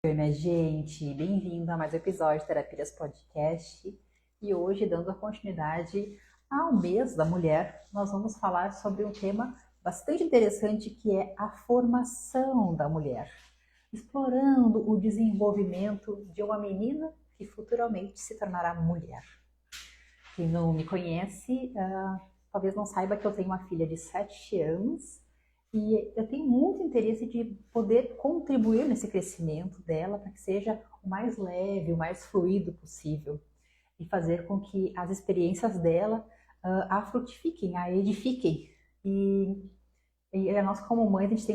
Oi, minha gente, bem-vindo a mais um episódio de Terapias Podcast. E hoje, dando continuidade ao mês da mulher, nós vamos falar sobre um tema bastante interessante que é a formação da mulher, explorando o desenvolvimento de uma menina que futuramente se tornará mulher. Quem não me conhece, talvez não saiba que eu tenho uma filha de 7 anos e eu tenho muito interesse de poder contribuir nesse crescimento dela para que seja o mais leve, o mais fluido possível e fazer com que as experiências dela a frutifiquem, a edifiquem. E nós como mães, a gente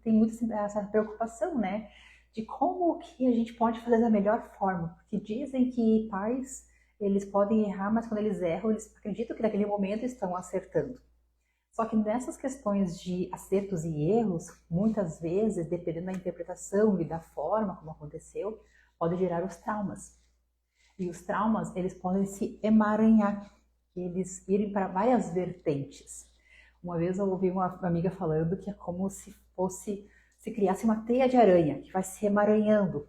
tem muito essa preocupação, né? De como que a gente pode fazer da melhor forma. Porque dizem que pais, eles podem errar, mas quando eles erram, eles acreditam que naquele momento estão acertando. Só que nessas questões de acertos e erros, muitas vezes, dependendo da interpretação e da forma como aconteceu, pode gerar os traumas. E os traumas, eles podem se emaranhar, eles irem para várias vertentes. Uma vez eu ouvi uma amiga falando que é como se criasse uma teia de aranha, que vai se emaranhando.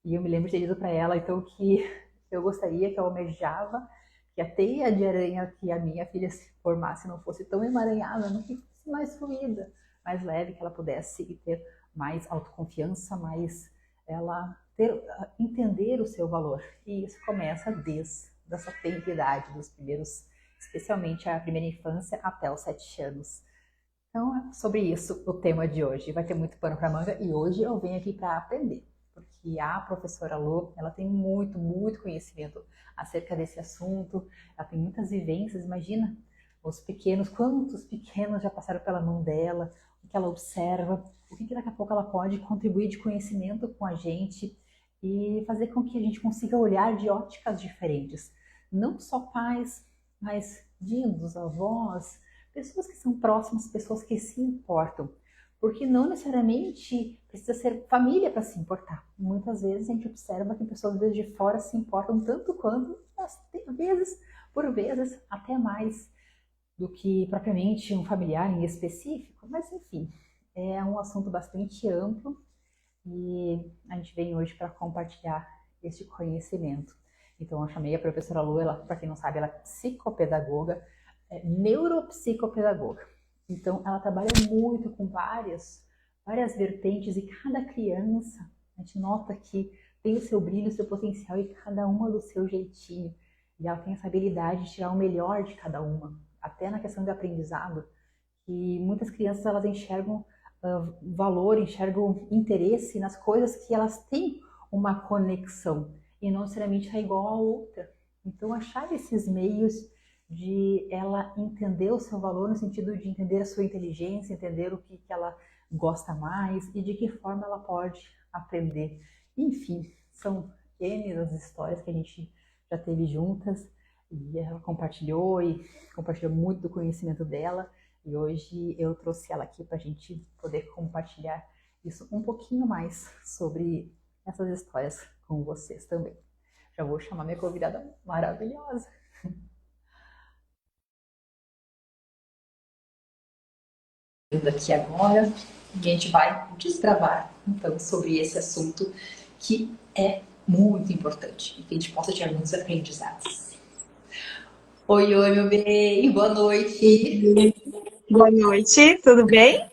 E eu me lembro de ter dito para ela, então, que eu gostaria, que eu almejava que a teia de aranha que a minha filha se formasse não fosse tão emaranhada, não que fosse mais fluida, mais leve, que ela pudesse ter mais autoconfiança, mais ela entender o seu valor. E isso começa desde essa tenridade, dos primeiros, especialmente a primeira infância até os 7 anos. Então, é sobre isso o tema de hoje. Vai ter muito pano para manga e hoje eu venho aqui para aprender, porque a professora Lu, ela tem muito conhecimento acerca desse assunto, ela tem muitas vivências, imagina os pequenos, quantos pequenos já passaram pela mão dela, o que ela observa, o que daqui a pouco ela pode contribuir de conhecimento com a gente e fazer com que a gente consiga olhar de óticas diferentes. Não só pais, mas dindos, avós, pessoas que são próximas, pessoas que se importam. Porque não necessariamente precisa ser família para se importar. Muitas vezes a gente observa que pessoas de fora se importam tanto quanto, por vezes, até mais do que propriamente um familiar em específico. Mas, enfim, é um assunto bastante amplo e a gente vem hoje para compartilhar este conhecimento. Então, eu chamei a professora Lu, para quem não sabe, ela é psicopedagoga, neuropsicopedagoga. Então, ela trabalha muito com várias vertentes e cada criança, a gente nota que tem o seu brilho, o seu potencial e cada uma do seu jeitinho. E ela tem essa habilidade de tirar o melhor de cada uma. Até na questão de aprendizado, que muitas crianças elas enxergam valor, enxergam interesse nas coisas que elas têm uma conexão e não necessariamente é igual a outra. Então, achar esses meios de ela entender o seu valor no sentido de entender a sua inteligência, entender o que ela gosta mais e de que forma ela pode aprender. Enfim, são N as histórias que a gente já teve juntas e ela compartilhou muito do conhecimento dela e hoje eu trouxe ela aqui para a gente poder compartilhar isso um pouquinho mais sobre essas histórias com vocês também. Já vou chamar minha convidada maravilhosa. Aqui agora e a gente vai desbravar então sobre esse assunto que é muito importante e que a gente possa ter alguns aprendizados. Oi, meu bem, boa noite. Boa noite, tudo bem?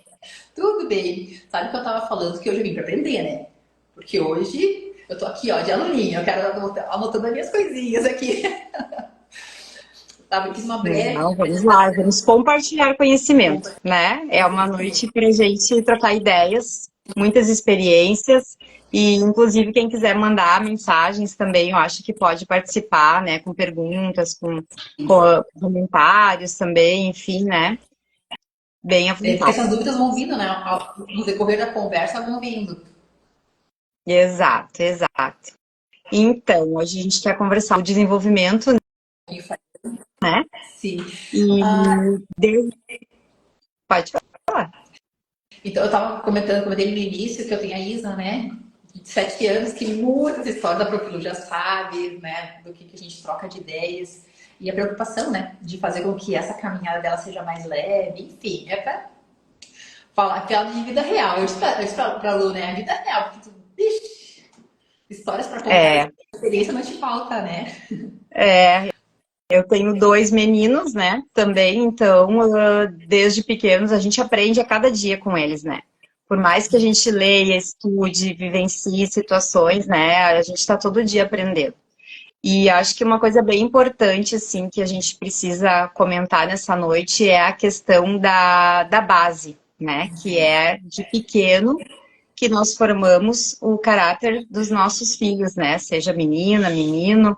Tudo bem? Sabe que eu tava falando que hoje eu vim para aprender, né? Porque hoje eu tô aqui, ó, de aluninha, eu quero anotando as minhas coisinhas aqui. Fiz uma breve. Não, vamos lá, vamos compartilhar conhecimento, né? É uma noite para a gente trocar ideias, muitas experiências, e inclusive quem quiser mandar mensagens também, eu acho que pode participar, né? Com perguntas, com comentários também, enfim, né? Bem à Porque vontade. essas dúvidas vão vindo, né? No decorrer da conversa vão vindo. Exato, exato. Então, hoje a gente quer conversar o desenvolvimento, né? Sim. E Ah, Deus... Pode falar. então, eu estava comentei no início que eu tenho a Isa, né? De 7 anos, que muitas histórias da Profilu já sabe, né? Do que a gente troca de ideias. E a preocupação, né? De fazer com que essa caminhada dela seja mais leve. Enfim, é para falar de vida real. Eu disse pra Lu, né? A vida real. Porque, Histórias para contar, É, experiência não te falta, né? é, eu tenho dois meninos, né, também, então, desde pequenos a gente aprende a cada dia com eles, né? Por mais que a gente leia, estude, vivencie situações, né, a gente está todo dia aprendendo. E acho que uma coisa bem importante, assim, que a gente precisa comentar nessa noite é a questão da base, né? Que é de pequeno que nós formamos o caráter dos nossos filhos, né? Seja menina, menino,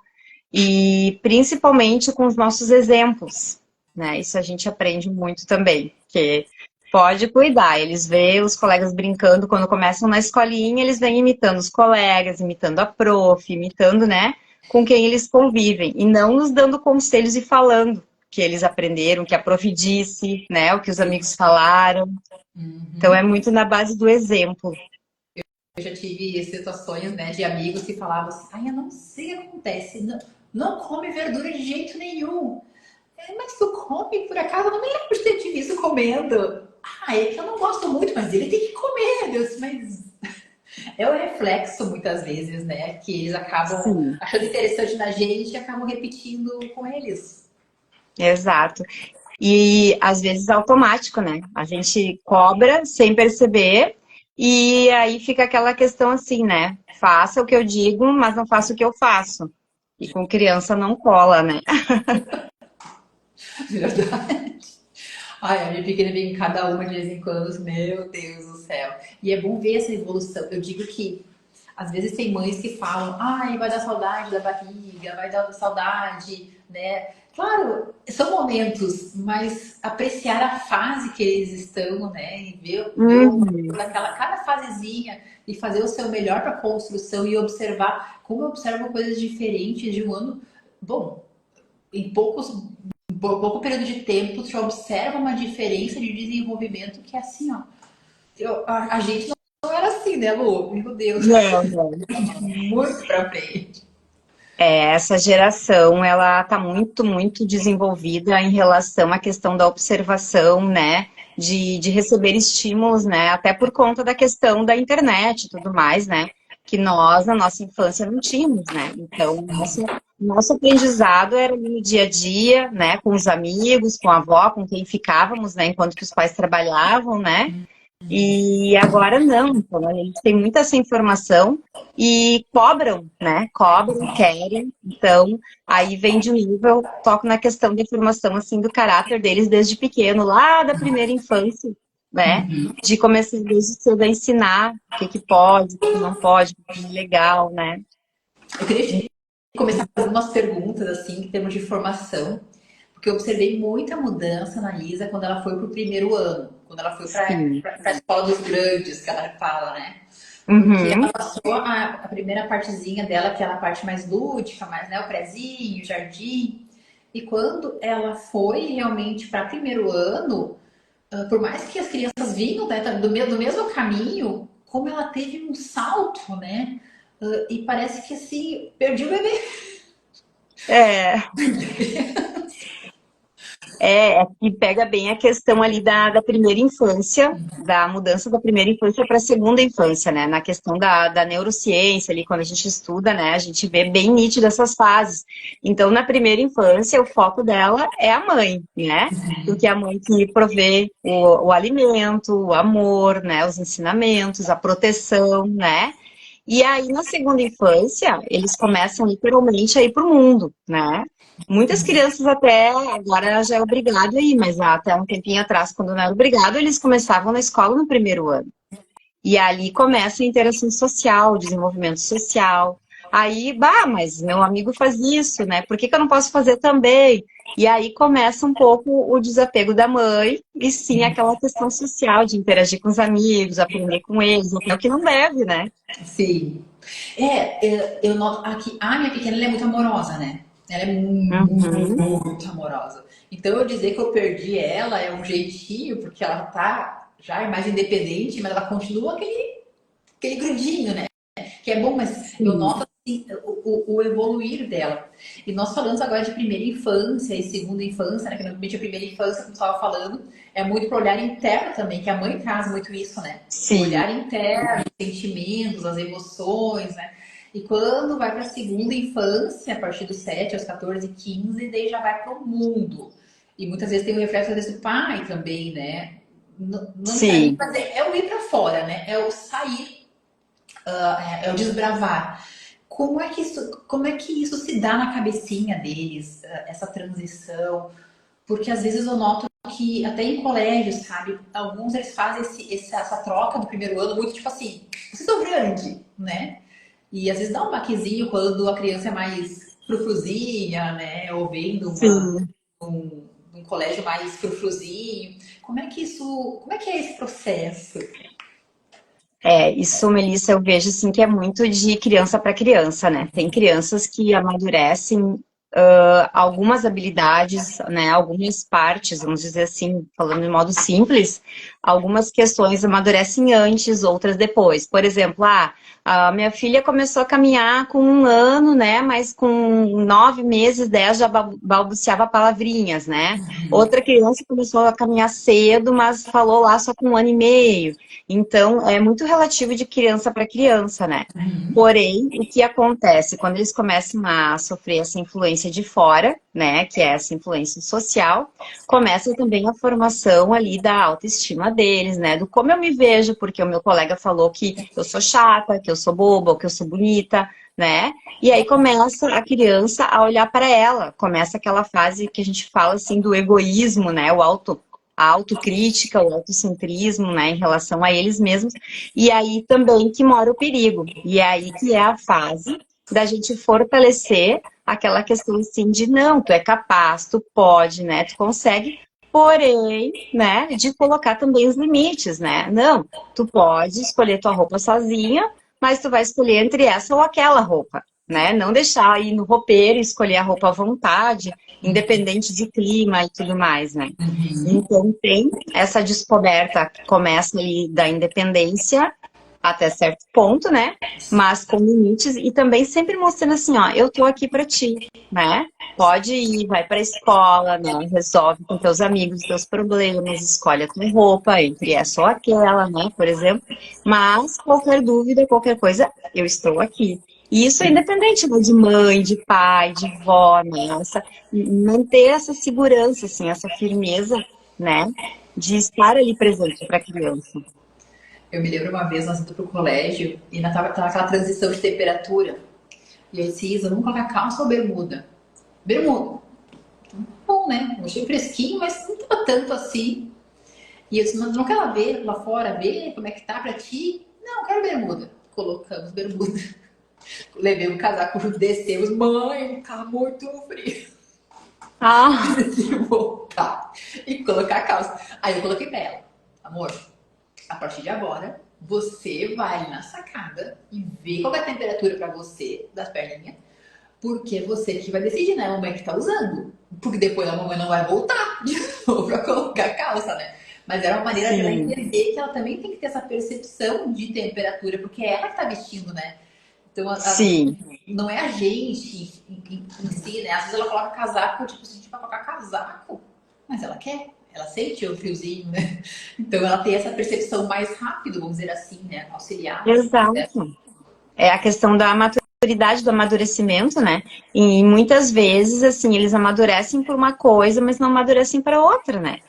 e principalmente com os nossos exemplos, né? Isso a gente aprende muito também, que pode cuidar. Eles veem os colegas brincando quando começam na escolinha, eles vêm imitando os colegas, imitando a prof, imitando, né? Com quem eles convivem, e não nos dando conselhos e falando que eles aprenderam, que a prof disse, né? O que os amigos falaram. Então é Uhum. muito na base do exemplo. Eu já tive situações, né, de amigos que falavam assim, ai, eu não sei o que acontece, não, não come verdura de jeito nenhum. Mas tu come, por acaso? Eu não me lembro de ter te visto comendo. Ah, é que eu não gosto muito, mas ele tem que comer, Deus, mas é o reflexo, muitas vezes, né, que eles acabam Sim, achando interessante na gente e acabam repetindo com eles. exato. E às vezes é automático, né? A gente cobra sem perceber, e aí fica aquela questão assim, né? Faça o que eu digo, mas não faça o que eu faço. E com criança não cola, né? Verdade. Ai, a minha pequena vem em cada uma de vez em quando, meu Deus do céu. E é bom ver essa evolução. Eu digo que às vezes tem mães que falam, ai, vai dar saudade da barriga, vai dar saudade, né? Claro, são momentos, mas apreciar a fase que eles estão, né? E ver Uhum. naquela, cada fasezinha e fazer o seu melhor para a construção e observar como eu observo coisas diferentes de um ano. Bom, em pouco período de tempo, você observa uma diferença de desenvolvimento que é assim, ó. A gente não era assim, né, Lu? Meu Deus, Não, não. muito pra frente. É, essa geração, ela está muito, muito desenvolvida em relação à questão da observação, né? De receber estímulos, né? Até por conta da questão da internet e tudo mais, né? Que nós, na nossa infância, não tínhamos, né? Então, nosso aprendizado era ali no dia a dia, né? Com os amigos, com a avó, com quem ficávamos, né? Enquanto que os pais trabalhavam, né? E agora não, então a gente tem muita essa informação e cobram, né? Cobram, querem. Então, aí vem de um nível, toco na questão da informação, assim, do caráter deles desde pequeno, lá da primeira infância, né? De começar desde cedo a ensinar o que que pode, o que não pode, o que não é legal, né? Eu queria começar fazendo umas perguntas, assim, em termos de formação, porque eu observei muita mudança na Lisa quando ela foi pro primeiro ano, quando ela foi Sim. pra escola dos grandes, que ela fala, né? Porque ela Uhum. passou a primeira partezinha dela, que era a parte mais lúdica, mais, né, o prézinho, o jardim. E quando ela foi realmente para primeiro ano, por mais que as crianças vinham, né, do mesmo caminho, como ela teve um salto, né? E parece que assim, perdi o bebê. É, é que pega bem a questão ali da primeira infância, da mudança da primeira infância para a segunda infância, né? Na questão da neurociência, ali, quando a gente estuda, né? A gente vê bem nítido essas fases. Então, na primeira infância, o foco dela é a mãe, né? Porque é a mãe que provê o alimento, o amor, né? Os ensinamentos, a proteção, né? E aí, na segunda infância, eles começam literalmente a ir para o mundo, né? Muitas crianças até agora já é obrigado a ir, mas até um tempinho atrás, quando não era obrigado, eles começavam na escola no primeiro ano. E ali começa a interação social, o desenvolvimento social. Aí, bah, mas meu amigo faz isso, né? Por que que eu não posso fazer também? E aí começa um pouco o desapego da mãe, e sim aquela questão social de interagir com os amigos, aprender com eles, o que não deve, né? Sim. Eu noto aqui, a minha pequena ela é muito amorosa, né? Ela é Uhum. muito amorosa. Então eu dizer que eu perdi ela é um jeitinho, porque ela tá já é mais independente, mas ela continua aquele grudinho, né? Que é bom, mas eu Sim, noto assim, o evoluir dela. E nós falamos agora de primeira infância e segunda infância, né? Que normalmente a primeira infância, como você estava falando, é muito para o olhar interno também, que a mãe traz muito isso, né? O sim. olhar interno, os sentimentos, as emoções, né? E quando vai para a segunda infância, a partir dos 7 aos 14, 15, daí já vai para o mundo. E muitas vezes tem o reflexo às vezes, do pai também, né? Não necessariamente, Sim. mas é o ir para fora, né? É o sair, é o desbravar. Como é que isso se dá na cabecinha deles, essa transição? Porque às vezes eu noto que até em colégios, sabe, alguns eles fazem essa troca do primeiro ano muito tipo assim, vocês são grande, né? E às vezes dá um baquezinho quando a criança é mais frufruzinha, né? Ou vem de Sim. um colégio mais frufruzinho. Como é que é esse processo? Isso, Melissa, eu vejo assim que é muito de criança para criança, né? Tem crianças que amadurecem algumas habilidades, né? Algumas partes, vamos dizer assim, falando de modo simples, algumas questões amadurecem antes, outras depois. Por exemplo, a minha filha começou a caminhar com 1 ano, né? Mas com 9 meses, 10 já balbuciava palavrinhas, né? Outra criança começou a caminhar cedo, mas falou lá só com 1 ano e meio. Então, é muito relativo de criança para criança, né? Porém, o que acontece quando eles começam a sofrer essa influência de fora, né, que é essa influência social, começa também a formação ali da autoestima deles, né, do como eu me vejo, porque o meu colega falou que eu sou chata, que eu sou boba, ou que eu sou bonita, né? E aí começa a criança a olhar para ela, começa aquela fase que a gente fala assim do egoísmo, né, a autocrítica, o autocentrismo, né, em relação a eles mesmos, e aí também que mora o perigo. E é aí que é a fase da gente fortalecer aquela questão assim de não, tu é capaz, tu pode, né, tu consegue, porém, né, de colocar também os limites, né? Não, tu pode escolher tua roupa sozinha, mas tu vai escolher entre essa ou aquela roupa, né? Não deixar ir no roupeiro e escolher a roupa à vontade, independente de clima e tudo mais, né? Então tem essa descoberta que começa ali da independência até certo ponto, né? Mas com limites e também sempre mostrando assim, ó, eu tô aqui pra ti, né? Pode ir, vai pra escola, né? Resolve com teus amigos teus problemas, escolhe a tua roupa, entre essa ou aquela, né? Por exemplo. Mas qualquer dúvida, qualquer coisa, eu estou aqui. E isso é independente, né, de mãe, de pai, de vó, né? Manter essa segurança, assim, essa firmeza, né? De estar ali presente para a criança. Eu me lembro uma vez nós indo pro colégio e ainda tava aquela transição de temperatura. E eu disse, Isa, vamos colocar calça ou bermuda? Bermuda. Bom, né? Eu achei fresquinho, mas não tava tanto assim. E eu disse, mas não quero ver lá fora, ver como é que tá pra ti? Não, quero bermuda. Colocamos bermuda. Levei um casaco, descemos. Mãe, tá muito frio. Ah, Decidi voltar e colocar a calça. Aí eu coloquei pra ela, amor, a partir de agora, você vai na sacada e vê qual é a temperatura pra você das perninhas, porque é você que vai decidir, né? A mamãe que tá usando. Porque depois a mamãe não vai voltar de novo pra colocar a calça, né? Mas era uma maneira dela sim, entender que ela também tem que ter essa percepção de temperatura, porque é ela que tá vestindo, né? Então, às vezes, sim. não é a gente em si, né? Às vezes ela coloca casaco, tipo, se a gente vai colocar casaco, mas ela quer, ela sente o friozinho, né? Então, ela tem essa percepção mais rápido, vamos dizer assim, né? Auxiliar nesse processo. Exato. É a questão da maturidade, do amadurecimento, né? E muitas vezes, assim, eles amadurecem por uma coisa, mas não amadurecem para outra, né?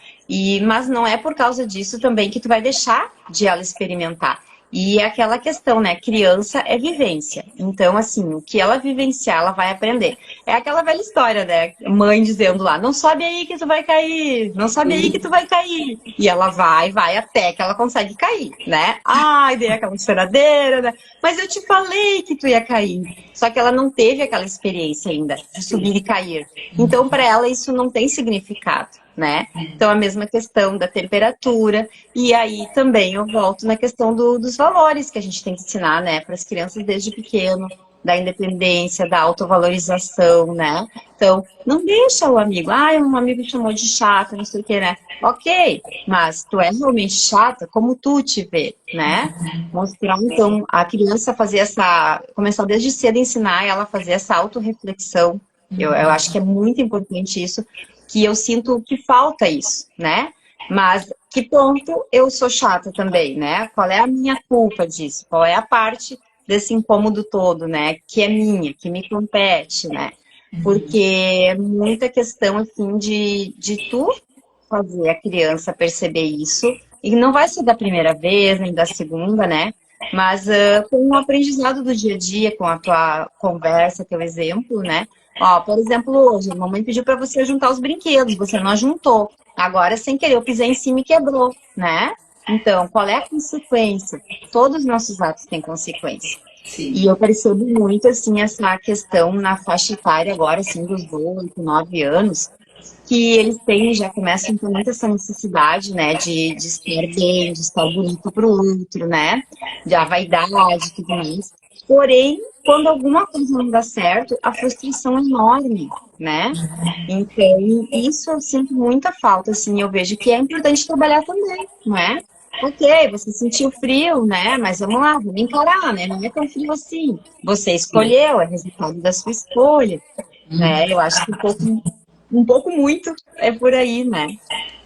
Mas não é por causa disso também que tu vai deixar de ela experimentar. E é aquela questão, né? Criança é vivência. Então, assim, o que ela vivenciar, ela vai aprender. É aquela velha história, né? Mãe dizendo lá, não sobe aí que tu vai cair, não sobe aí que tu vai cair. E ela vai até que ela consegue cair, né? Ai, dei aquela choradeira, né? Mas eu te falei que tu ia cair. Só que ela não teve aquela experiência ainda de subir e cair. Então, para ela, isso não tem significado, né? Então, a mesma questão da temperatura. E aí também eu volto na questão dos valores que a gente tem que ensinar, né, para as crianças desde pequeno, da independência, da autovalorização, né? Então, não deixa o amigo, um amigo chamou de chata, não sei o que, né? Ok, mas tu é realmente chata, como tu te vê, né? Mostrar, então, a criança fazer começar desde cedo a ensinar ela a fazer essa autorreflexão. Eu acho que é muito importante isso, que eu sinto que falta isso, né? Mas que ponto eu sou chata também, né? Qual é a minha culpa disso? Qual é a parte desse incômodo todo, né? Que é minha, que me compete, né? Porque é muita questão, assim, de tu fazer a criança perceber isso. E não vai ser da primeira vez, nem da segunda, né? Mas com o aprendizado do dia a dia, com a tua conversa, teu exemplo, né? Ó, por exemplo, hoje, a mamãe pediu para você juntar os brinquedos, você não juntou. Agora, sem querer, eu pisei em cima e quebrou, né? Então, qual é a consequência? Todos os nossos atos têm consequência. E Sim. eu percebo muito, assim, essa questão na faixa etária agora, assim, dos 8, 9 anos, que eles têm, já começam a ter muito essa necessidade, né, de estar bem, de estar bonito para o outro, né, da vaidade e tudo mais. Porém, quando alguma coisa não dá certo, a frustração é enorme, né? Então, isso eu sinto muita falta, assim, eu vejo que é importante trabalhar também, não é? Ok, você sentiu frio, né? Mas vamos lá, vamos encarar, né? Não é tão frio assim. Você Sim. escolheu, é resultado da sua escolha, né? Eu acho que um pouco muito é por aí, né?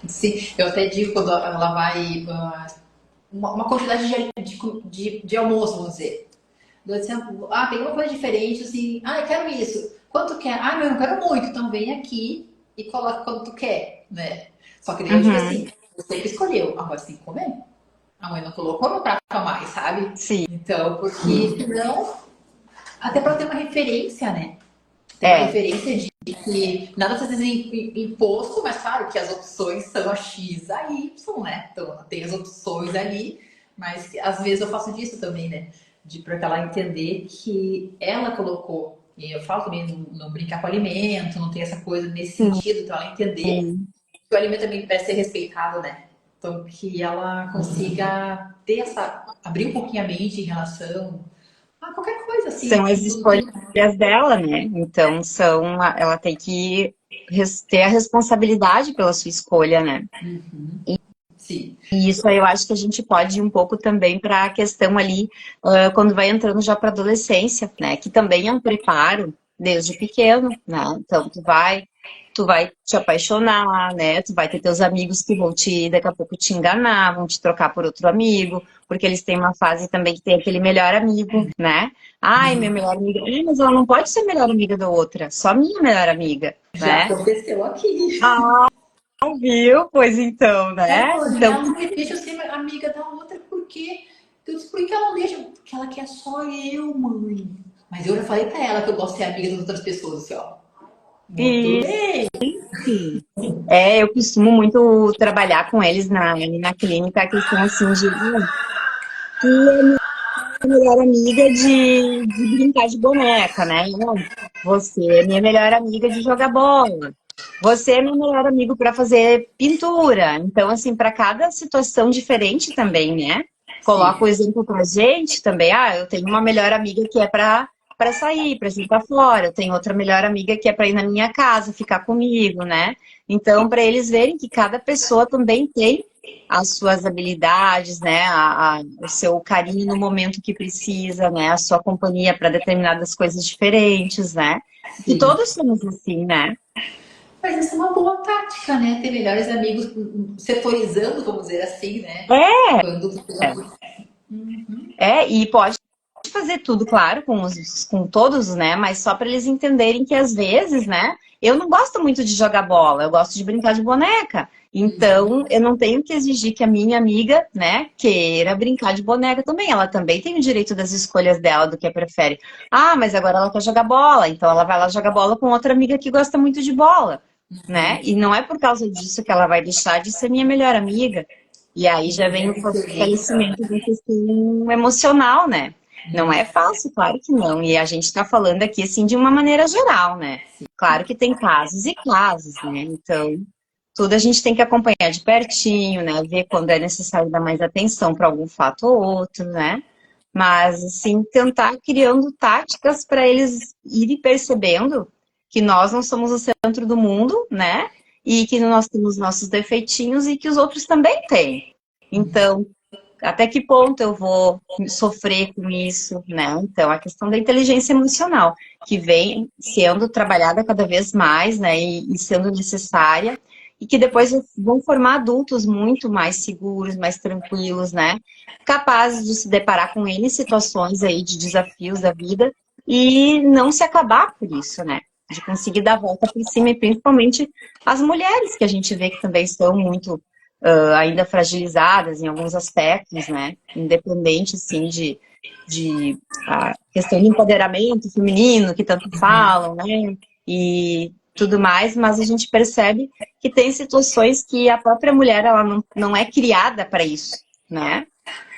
Sim, eu até digo quando ela vai uma quantidade de almoço, vamos dizer. Eu disse, pegou uma coisa diferente, assim, eu quero isso. Quanto quer? Mas eu não quero muito, então vem aqui e coloca quanto tu quer, né? Só que daí eu digo Uhum, assim, você que escolheu, agora você tem que comer. A mãe não colocou no prato a mais, sabe? sim, Então, porque senão, até para ter uma referência, né? Ter uma é. referência de que nada está sendo imposto, mas claro que as opções são a X, a Y, né? Então tem as opções ali, mas às vezes eu faço disso também, né? Para ela entender que ela colocou. E eu falo também não brincar com o alimento, não ter essa coisa nesse sentido, então ela entender Sim. que o alimento também deve ser respeitado, né? Então que ela consiga ter abrir um pouquinho a mente em relação a qualquer coisa São assim, as tudo tem. escolhas dela, né? Então, ela tem que ter a responsabilidade pela sua escolha, né? Sim. E isso aí eu acho que a gente pode ir um pouco também para a questão ali, quando vai entrando já para a adolescência, né? Que também é um preparo desde pequeno, né? Então, tu vai te apaixonar, né? Tu vai ter teus amigos que vão daqui a pouco te enganar, vão te trocar por outro amigo, porque eles têm uma fase também que tem aquele melhor amigo, né? Ai, minha melhor amiga. Mas ela não pode ser melhor amiga da outra, só minha melhor amiga, Já né? aconteceu aqui. Ah, viu? Pois então, Ela né? falou assim, Então, ela não me deixa ser amiga da outra porque. Eu disse, por que ela não deixa? Porque ela quer só eu, mãe. Mas eu já falei pra ela que eu gosto de ser amiga das outras pessoas, assim, ó. Muito isso. bem. Eu costumo muito trabalhar com eles na clínica, a questão assim de tu é minha melhor amiga de brincar de boneca, né? Não, você é minha melhor amiga de jogar bola. Você é meu melhor amigo para fazer pintura. Então, assim, para cada situação diferente também, né? Coloca o Sim. exemplo pra gente também. Ah, eu tenho uma melhor amiga que é para sair, para ir para fora. Eu tenho outra melhor amiga que é para ir na minha casa, ficar comigo, né? Então, para eles verem que cada pessoa também tem as suas habilidades, né? O seu carinho no momento que precisa, né? A sua companhia para determinadas coisas diferentes, né? Que Sim. todos somos assim, né? Mas isso é uma boa tática, né? Ter melhores amigos setorizando, vamos dizer assim, né? É, Quando. e pode fazer tudo, claro, com todos, né? Mas só para eles entenderem que às vezes, né? Eu não gosto muito de jogar bola, eu gosto de brincar de boneca. Então, eu não tenho que exigir que a minha amiga, né, queira brincar de boneca também. Ela também tem o direito das escolhas dela, do que prefere. Ah, mas agora ela quer jogar bola, então ela vai lá jogar bola com outra amiga que gosta muito de bola, né? E não é por causa disso que ela vai deixar de ser minha melhor amiga. E aí já vem o fortalecimento da questão emocional, né? Não é fácil, claro que não. E a gente está falando aqui, assim, de uma maneira geral, né? Claro que tem casos e casos, né? Então, tudo a gente tem que acompanhar de pertinho, né? Ver quando é necessário dar mais atenção para algum fato ou outro, né? Mas, assim, tentar criando táticas para eles irem percebendo que nós não somos o centro do mundo, né? E que nós temos nossos defeitinhos e que os outros também têm. Então, até que ponto eu vou sofrer com isso, né? Então, a questão da inteligência emocional, que vem sendo trabalhada cada vez mais, né? E sendo necessária. e que depois vão formar adultos muito mais seguros, mais tranquilos, né? Capazes de se deparar com N situações aí de desafios da vida e não se acabar por isso, né? De conseguir dar a volta por cima, e principalmente as mulheres, que a gente vê que também estão muito ainda fragilizadas em alguns aspectos, né? Independente, sim, de a questão do empoderamento feminino, que tanto falam, né? E tudo mais, mas a gente percebe que tem situações que a própria mulher, ela não é criada para isso, né?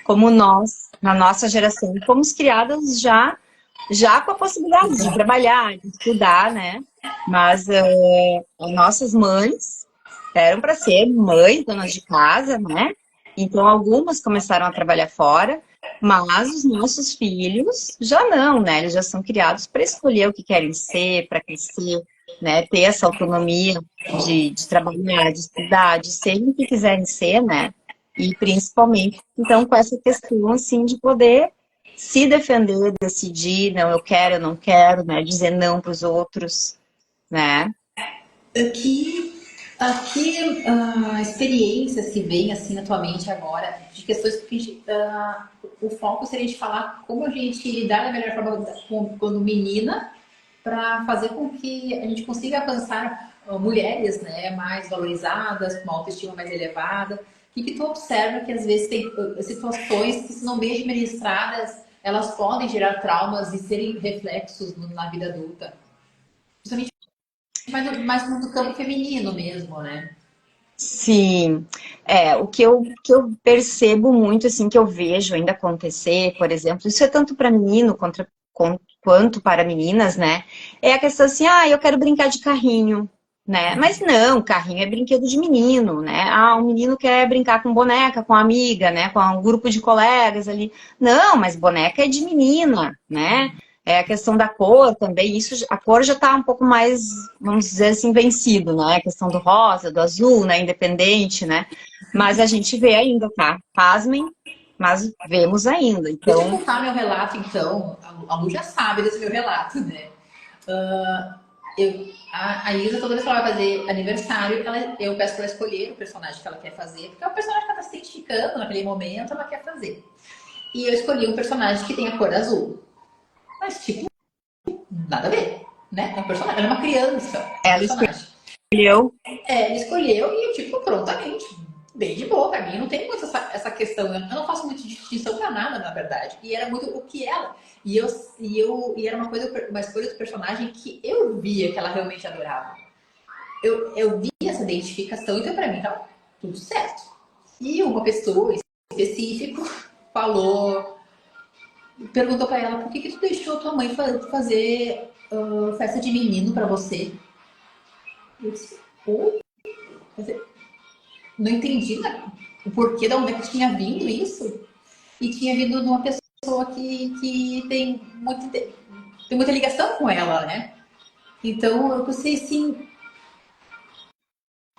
Como nós, na nossa geração, fomos criadas já com a possibilidade de trabalhar, de estudar, né? Mas as nossas mães eram para ser mães, donas de casa, né? Então, algumas começaram a trabalhar fora, mas os nossos filhos já não, né? Eles já são criados para escolher o que querem ser, para crescer, né? Ter essa autonomia de trabalhar, de estudar, de ser o que quiserem ser, né? E principalmente, então, com essa questão, assim, de poder se defender, decidir, não, eu quero, eu não quero, né? Dizer não para os outros, né? Aqui, experiências que vêm assim na tua mente agora, de questões que a gente, o foco seria de falar como a gente lidar da melhor forma quando menina, para fazer com que a gente consiga alcançar mulheres, né, mais valorizadas, com uma autoestima mais elevada. O que tu observa que às vezes tem situações que, se não bem administradas, elas podem gerar traumas e serem reflexos na vida adulta? Principalmente mais no campo feminino mesmo, né? Sim, que eu percebo muito, assim, que eu vejo ainda acontecer, por exemplo, isso é tanto para menino quanto para meninas, né? É a questão assim, eu quero brincar de carrinho, né? Mas não, carrinho é brinquedo de menino, né? Ah, um menino quer brincar com boneca, com amiga, né? Com um grupo de colegas ali. Não, mas boneca é de menina, né? É a questão da cor também, a cor já está um pouco mais, vamos dizer assim, vencido, né? A questão do rosa, do azul, né? Independente, né? Mas a gente vê ainda, tá? Pasmem, mas vemos ainda. Deixa eu Então, contar meu relato, então. A Lu já sabe desse meu relato, né? A Isa, toda vez que ela vai fazer aniversário, eu peço para ela escolher o personagem que ela quer fazer, porque é o personagem que ela está se identificando naquele momento, ela quer fazer. E eu escolhi um personagem que tem a cor azul. Mas, tipo, nada a ver, né? É um personagem, ela é uma criança, um ela personagem. escolheu. Ele escolheu e eu, tipo, prontamente, bem de boa pra mim. Não tem muito essa questão. Eu não faço muita distinção pra nada, na verdade. E era muito o que ela. E era uma escolha do personagem que eu via que ela realmente adorava. Eu vi essa identificação, então pra mim tava tudo certo. E uma pessoa específica perguntou pra ela: por que tu deixou tua mãe fazer festa de menino pra você? Eu disse: oi? Não entendi, né, o porquê, de onde é que tinha vindo isso. E tinha vindo de uma pessoa que tem muita ligação com ela, né? Então eu pensei assim,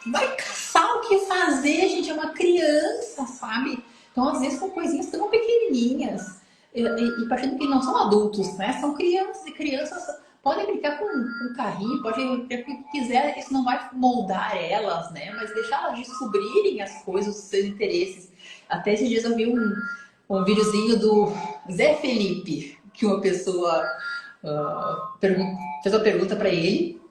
vai caçar o que fazer, gente, é uma criança, sabe? Então, às vezes, com coisinhas tão pequenininhas, e partindo que não são adultos, né? São crianças, e crianças podem brincar com carrinho, podem brincar com o que quiser, isso não vai moldar elas, né? Mas deixar elas descobrirem as coisas, os seus interesses. Até esses dias eu vi um videozinho do Zé Felipe, que uma pessoa fez uma pergunta para ele,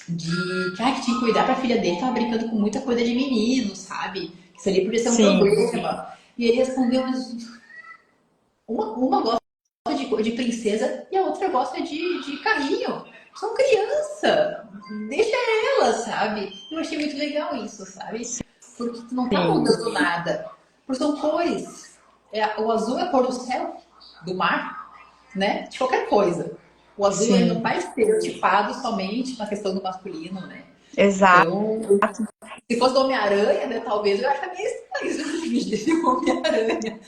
que tinha que cuidar pra filha dele, tava brincando com muita coisa de menino, sabe? Que isso ali podia ser um Sim, problema. E ele respondeu, mas uma gosta de princesa e a outra gosta de carrinho. São criança, deixa ela, sabe? Eu achei muito legal isso, sabe? Porque tu não tá sim, mudando nada. Porque são cores. O azul é a cor do céu, do mar, né? De qualquer coisa. O azul ele não sim, vai ser tipado somente na questão do masculino, né? exato. Então, se fosse do Homem-Aranha, né, talvez eu acharia estranho esse Homem-Aranha.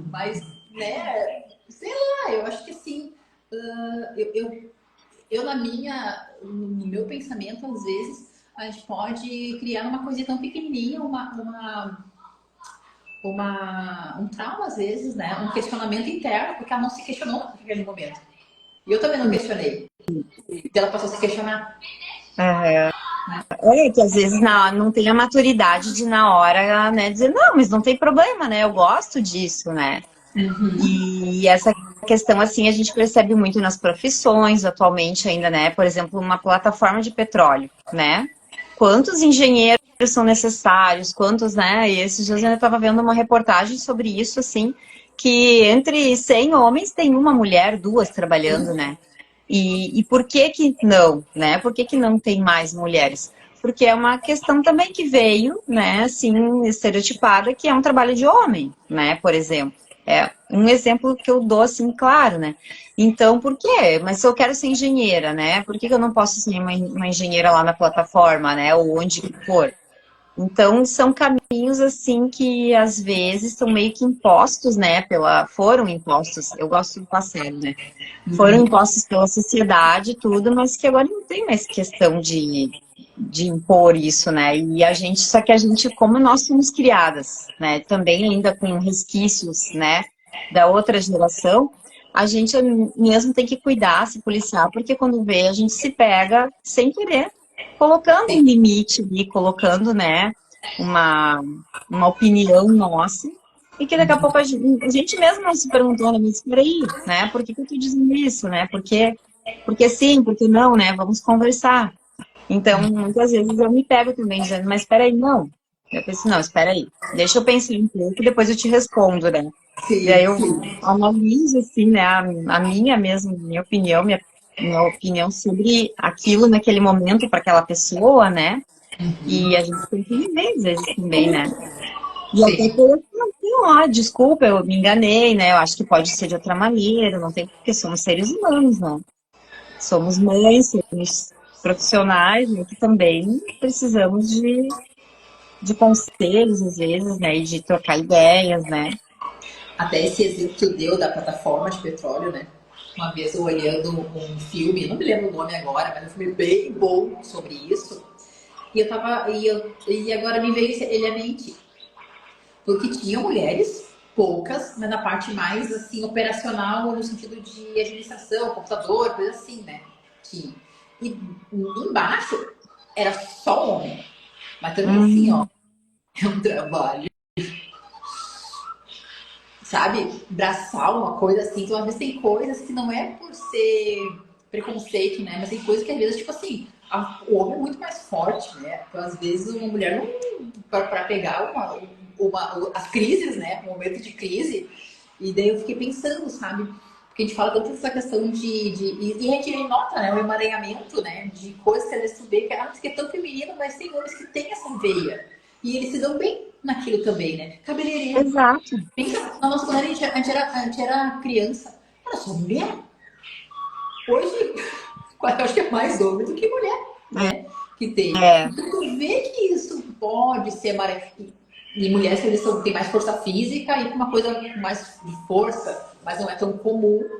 Mas, né, sei lá, eu acho que assim, eu no meu pensamento, às vezes, a gente pode criar uma coisinha tão pequenininha, um trauma, às vezes, né? Um questionamento interno, porque ela não se questionou naquele momento. E eu também não questionei. E ela passou a se questionar. Aham. Que às vezes não tem a maturidade de na hora, né, dizer, não, mas não tem problema, né, eu gosto disso, né. E essa questão, assim, a gente percebe muito nas profissões atualmente ainda, né, por exemplo, uma plataforma de petróleo, né, quantos engenheiros são necessários, quantos, né, e esses dias eu estava vendo uma reportagem sobre isso, assim, que entre 100 homens tem uma mulher, duas trabalhando, né. E por que não, né? Por que não tem mais mulheres? Porque é uma questão também que veio, né, assim, estereotipada, que é um trabalho de homem, né, por exemplo. É um exemplo que eu dou, assim, claro, né? Então, por quê? Mas se eu quero ser engenheira, né? Por que eu não posso ser uma engenheira lá na plataforma, né? Ou onde for? Então, são caminhos, assim, que às vezes são meio que impostos, né? Foram impostos, eu gosto do passado, né? Foram impostos pela sociedade e tudo, mas que agora não tem mais questão de impor isso, né? E só que a gente, como nós somos criadas, né? Também ainda com resquícios, né? Da outra geração, a gente mesmo tem que cuidar, se policiar, porque quando vê, a gente se pega sem querer, colocando um limite ali, colocando, né? Uma, uma opinião nossa, e que daqui a pouco a gente mesmo não se perguntou, né? Mas peraí, né? Por que eu tô dizendo isso, né? Porque sim, porque não, né? Vamos conversar. Então, muitas vezes eu me pego também dizendo, mas peraí, não. Eu penso, não, espera aí. Deixa eu pensar um pouco, depois eu te respondo, né? E aí Sim, eu sim. analiso, assim, né? A minha mesmo, minha opinião sobre aquilo naquele momento para aquela pessoa, né? E a gente tem que viver, às vezes, também, né? E até Sim. colocar assim, ó, desculpa, eu me enganei, né? Eu acho que pode ser de outra maneira, não tem porque somos seres humanos, né? Somos mães, somos profissionais, né? Que também precisamos de conselhos, às vezes, né? E de trocar ideias, né? Até esse exemplo que tu deu da plataforma de petróleo, né? Uma vez eu olhando um filme, não me lembro o nome agora, mas é um filme bem bom sobre isso. E eu tava. E agora me veio ele à mente. Porque tinha mulheres, poucas, mas na parte mais assim, operacional, no sentido de administração, computador, coisa assim, né? Tinha. E embaixo era só homem. Mas também assim, ó, Hum, é um trabalho, sabe? Braçal, uma coisa assim. Então, às vezes tem coisas que não é por ser preconceito, né? Mas tem coisas que às vezes, tipo assim, o homem é muito mais forte, né? Então, às vezes, uma mulher não. Para pegar as crises, né? Um momento de crise. E daí eu fiquei pensando, sabe? Porque a gente fala tanto dessa questão e a gente nota, né? O emaranhamento, né? De coisas que às vezes tu vê que, isso aqui é tão feminino, mas tem homens que têm essa veia. E eles se dão bem naquilo também, né? Cabeleireiro. exato. Pensa, na nossa quando a gente era criança, era só mulher. Hoje, eu acho que é mais homem do que mulher, né? Que tem. É, Então, tu vê que isso pode ser e mulheres que eles têm mais força física e uma coisa com mais de força, mas não é tão comum, né?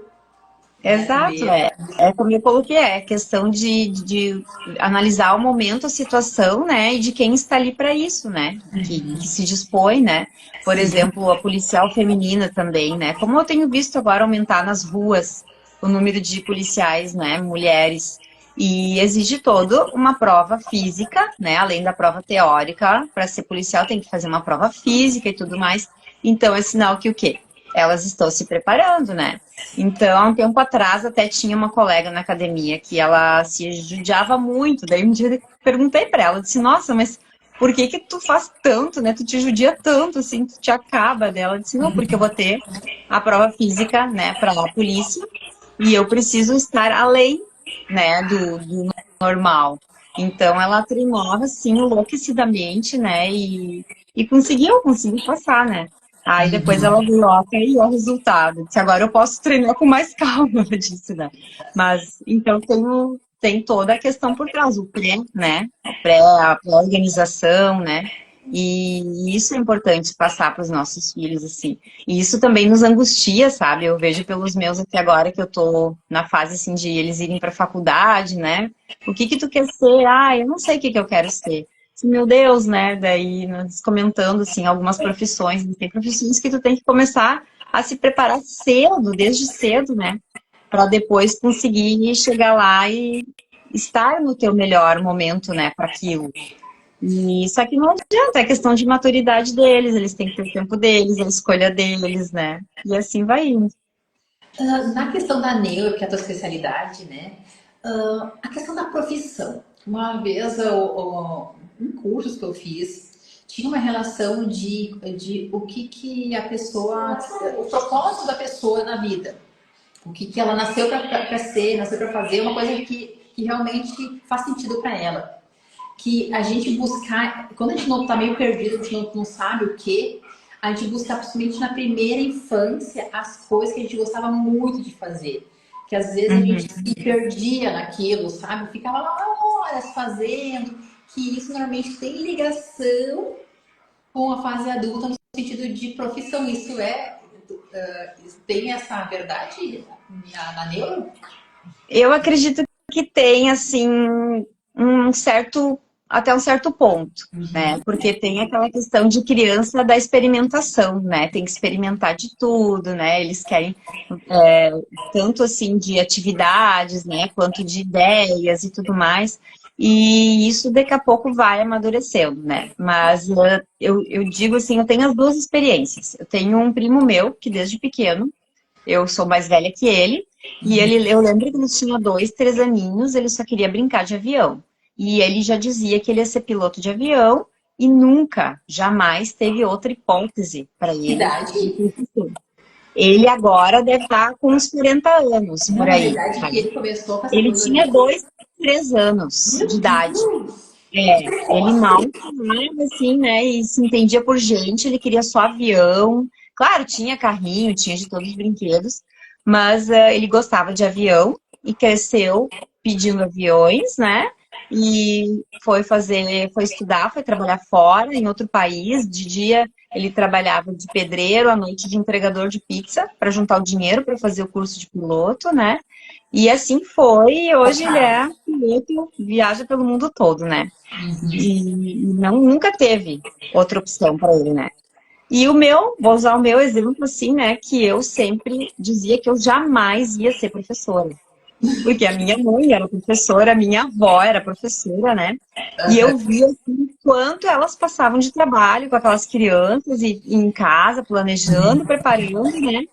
Tu exato, vê é. essa. É como eu coloquei, é questão de analisar o momento, a situação, né, e de quem está ali para isso, né, que se dispõe, né. Por Sim. exemplo, a policial feminina também, né, como eu tenho visto agora aumentar nas ruas o número de policiais, né, mulheres, e exige toda uma prova física, né, além da prova teórica, para ser policial tem que fazer uma prova física e tudo mais. Então é sinal que o quê? Elas estão se preparando, né? Então, há um tempo atrás, até tinha uma colega na academia que ela se judiava muito. Daí um dia eu perguntei para ela, disse, nossa, mas por que tu faz tanto, né? Tu te judia tanto, assim, tu te acaba dela. Ela disse, não, porque eu vou ter a prova física, né, para a polícia e eu preciso estar além, né, do normal. Então, ela treinava, assim, enlouquecidamente, né, e conseguiu passar, né. Aí depois ela viu, ó, aí ó, o resultado. Disse, agora eu posso treinar com mais calma, ela disse, né? Mas, então, tem toda a questão por trás, o pré, né? A pré-organização, né? E isso é importante passar para os nossos filhos, assim. E isso também nos angustia, sabe? Eu vejo pelos meus até agora que eu tô na fase, assim, de eles irem para a faculdade, né? O que tu quer ser? Ah, eu não sei o que eu quero ser. Meu Deus, né? Daí nós comentando assim algumas profissões, tem profissões que tu tem que começar a se preparar cedo, desde cedo, né? Para depois conseguir chegar lá estar no teu melhor momento, né, para aquilo. E só que não adianta, é questão de maturidade deles, eles têm que ter o tempo deles, a escolha deles, né? E assim vai indo. Na questão da neuro, que é a tua especialidade, né? A questão da profissão. Uma vez, em cursos que eu fiz, tinha uma relação de o que a pessoa, o propósito da pessoa na vida. O que ela nasceu para ser, nasceu para fazer, uma coisa que realmente faz sentido para ela. Que a gente buscar, quando a gente não está meio perdido, a gente não sabe o que, a gente buscar principalmente na primeira infância as coisas que a gente gostava muito de fazer. Que às vezes a gente se perdia naquilo, sabe? Ficava lá horas fazendo, que isso normalmente tem ligação com a fase adulta no sentido de profissão. Isso tem essa verdade na neuro? Eu acredito que tem, assim, um certo, até um certo ponto, né? Porque tem aquela questão de criança da experimentação, né? Tem que experimentar de tudo, né? Eles querem tanto assim de atividades, né? Quanto de ideias e tudo mais. E isso daqui a pouco vai amadurecendo, né? Mas eu digo assim, eu tenho as duas experiências. Eu tenho um primo meu que desde pequeno, eu sou mais velha que ele, e eu lembro que ele tinha 2, 3 aninhos, ele só queria brincar de avião. E ele já dizia que ele ia ser piloto de avião e nunca, jamais teve outra hipótese para Que ele de idade? profissão. Ele agora deve estar com uns 40 anos por Não, mas a aí. idade Tá? que ele começou com essa Ele coisa tinha de. 2, 3 anos de Meu idade. Deus! Ele Precoce! mal falava, assim, né? E se entendia por gente, ele queria só avião. Claro, tinha carrinho, tinha de todos os brinquedos, mas ele gostava de avião e cresceu pedindo aviões, né? E foi estudar, foi trabalhar fora, em outro país. De dia ele trabalhava de pedreiro, à noite de entregador de pizza, para juntar o dinheiro para fazer o curso de piloto, né? E assim foi, e hoje ele Focado. é piloto, viaja pelo mundo todo, né? E não, nunca teve outra opção para ele, né? E o meu, vou usar o meu exemplo assim, né? Que eu sempre dizia que eu jamais ia ser professora. Porque a minha mãe era professora, a minha avó era professora, né? E eu via assim, quanto elas passavam de trabalho com aquelas crianças e em casa, planejando, preparando, né?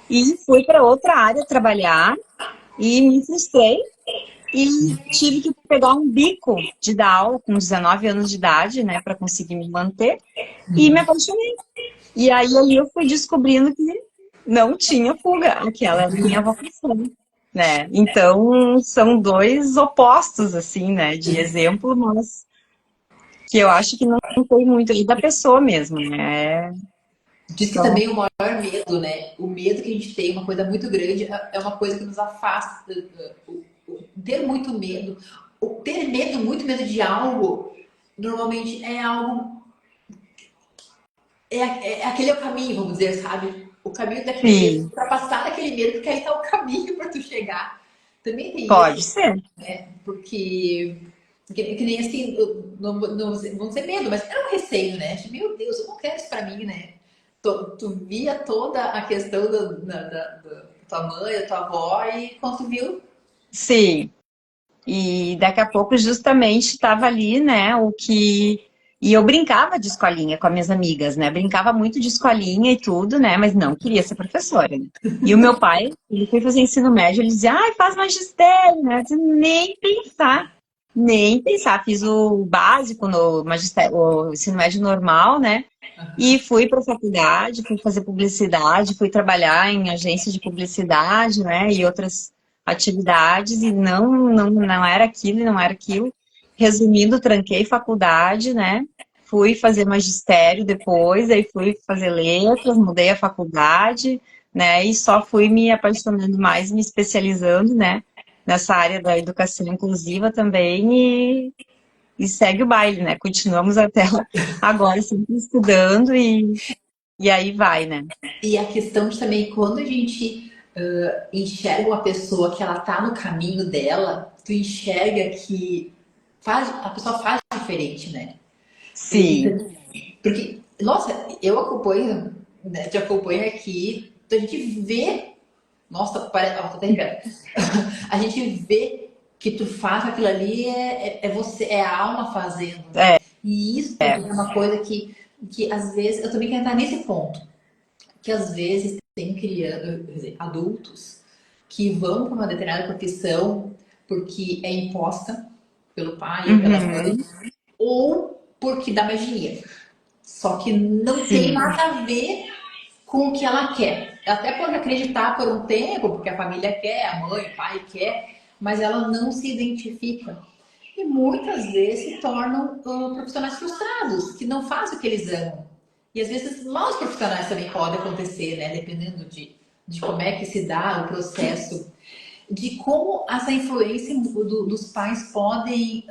E fui para outra área trabalhar e me frustrei e tive que pegar um bico de dar aula com 19 anos de idade, né, para conseguir me manter, e me apaixonei. E aí ali eu fui descobrindo que não tinha fuga, aquela era a minha vocação, né? Então são dois opostos assim, né, de exemplo, mas que eu acho que não tem muito aí da pessoa mesmo, né? Diz que Então, também o maior medo, né? O medo que a gente tem, uma coisa muito grande, é uma coisa que nos afasta. Ter muito medo, o ter medo, muito medo de algo, normalmente é algo. Aquele é o caminho, vamos dizer, sabe? O caminho daquele medo, sim, para passar daquele medo, porque aí tá o caminho para tu chegar. Também tem isso, pode ser. porque que nem assim, não vamos dizer medo, mas era um receio, né? Tipo, meu Deus, eu não quero isso pra mim, né? Tu via toda a questão da tua mãe, da tua avó, e quando tu viu, Sim. E daqui a pouco justamente estava ali, né, o que... E eu brincava de escolinha com as minhas amigas, né? Brincava muito de escolinha e tudo, né? Mas não queria ser professora, né? E o meu pai, ele foi fazer ensino médio, ele dizia, ai, faz magistério, né? Eu disse, nem pensar, nem pensar. Fiz o básico no magistério, o ensino médio normal, né? E fui para a faculdade, fui fazer publicidade, fui trabalhar em agência de publicidade, né? E outras atividades e não era aquilo e não era aquilo. Resumindo, tranquei faculdade, né? Fui fazer magistério depois, aí fui fazer letras, mudei a faculdade, né? E só fui me apaixonando mais, me especializando, né? Nessa área da educação inclusiva também e segue o baile, né? Continuamos até agora sempre estudando e aí vai, né? e a questão de também, quando a gente enxerga uma pessoa que ela tá no caminho dela, tu enxerga que a pessoa faz diferente, né? Sim, Então, porque, nossa, eu acompanho, né, te acompanho aqui, então a gente vê, nossa, parece, ó, tô até arrepiada. A gente vê que tu faz aquilo ali é você, é a alma fazendo, né? É, E isso também é uma coisa que às vezes, eu também quero entrar nesse ponto, que às vezes tem crianças, quer dizer, adultos que vão para uma determinada profissão porque é imposta pelo pai ou pela mãe, uhum, ou porque dá mais dinheiro. Só que não tem sim, nada a ver com o que ela quer. Até pode acreditar por um tempo, porque a família quer, a mãe, o pai quer, mas ela não se identifica. E muitas vezes se tornam profissionais frustrados, que não fazem o que eles amam. E às vezes maus profissionais também podem acontecer, né? Dependendo de como é que se dá o processo, de como essa influência dos pais podem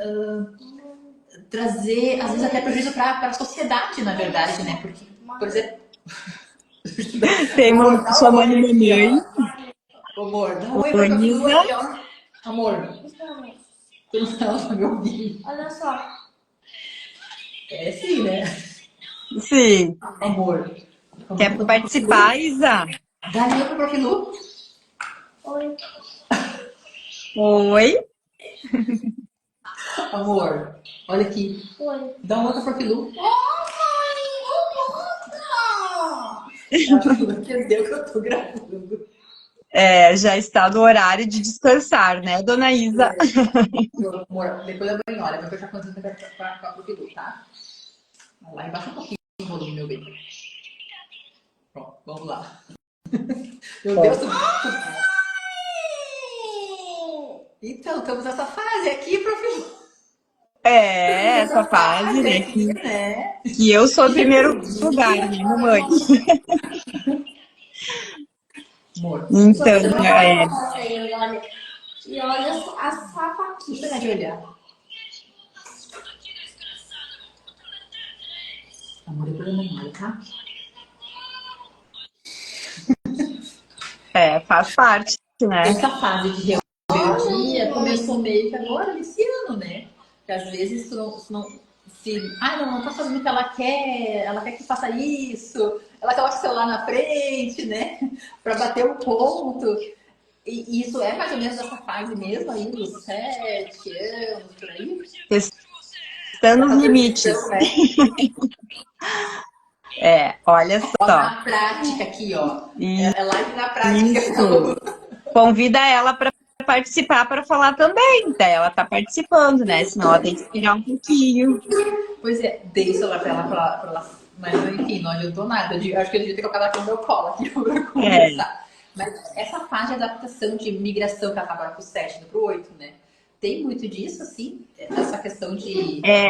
trazer, às vezes, até prejuízo para a sociedade, na verdade, né? Porque, por exemplo, amor, dá um chamando oi aqui, mamãe. ó. Amor, dá um oi Oi, pra tua filha Isa. aqui, ó. Amor, tu não tá me ouvindo. Olha só. É sim, né? Sim. Amor. Amor, Quer dá pro participar, Profilu. Isa? Dá ali pro Profilu. Oi. Oi. Amor, olha aqui. Oi. Dá um outro pro Profilu. Acho que não entendeu que eu tô gravando. É, já está no horário de descansar, né, dona Isa? Meu amor, depois da banho, olha, eu já contando pra Profilu, tá? Lá embaixo um pouquinho o volume, meu bem. Pronto, vamos lá. Meu Deus, então, estamos nessa fase aqui, professor. É, Estamos essa nessa fase, fase né, aqui, né? que eu sou o primeiro lugar, Judia. né, mamãe? Amor, Então, é, e olha a sapaquinha. Não de olhar. Amor, depois eu não olho, tá? faz parte, né? Essa fase de rebeldia começou meio que agora, nesse ano, né? Que às vezes não tá fazendo o que ela quer que faça isso, ela coloca o celular na frente, né? Para bater o ponto. E isso é mais ou menos essa fase mesmo aí, dos 7 anos, por aí? Testando os Essa limites. transição, né? Olha Ó, só. na prática aqui, ó. E É live na prática. isso. Convida ela para participar para falar também. Daí ela tá participando, né? Senão ela tem que esperar um pouquinho. Pois é, dei o celular pra ela, mas enfim, não adiantou nada. Acho que eu devia ter colocado ela no meu colo aqui pra É, conversar. Mas essa fase de adaptação, de migração que ela tá agora pro 7, pro 8, né? Tem muito disso, assim, essa questão é,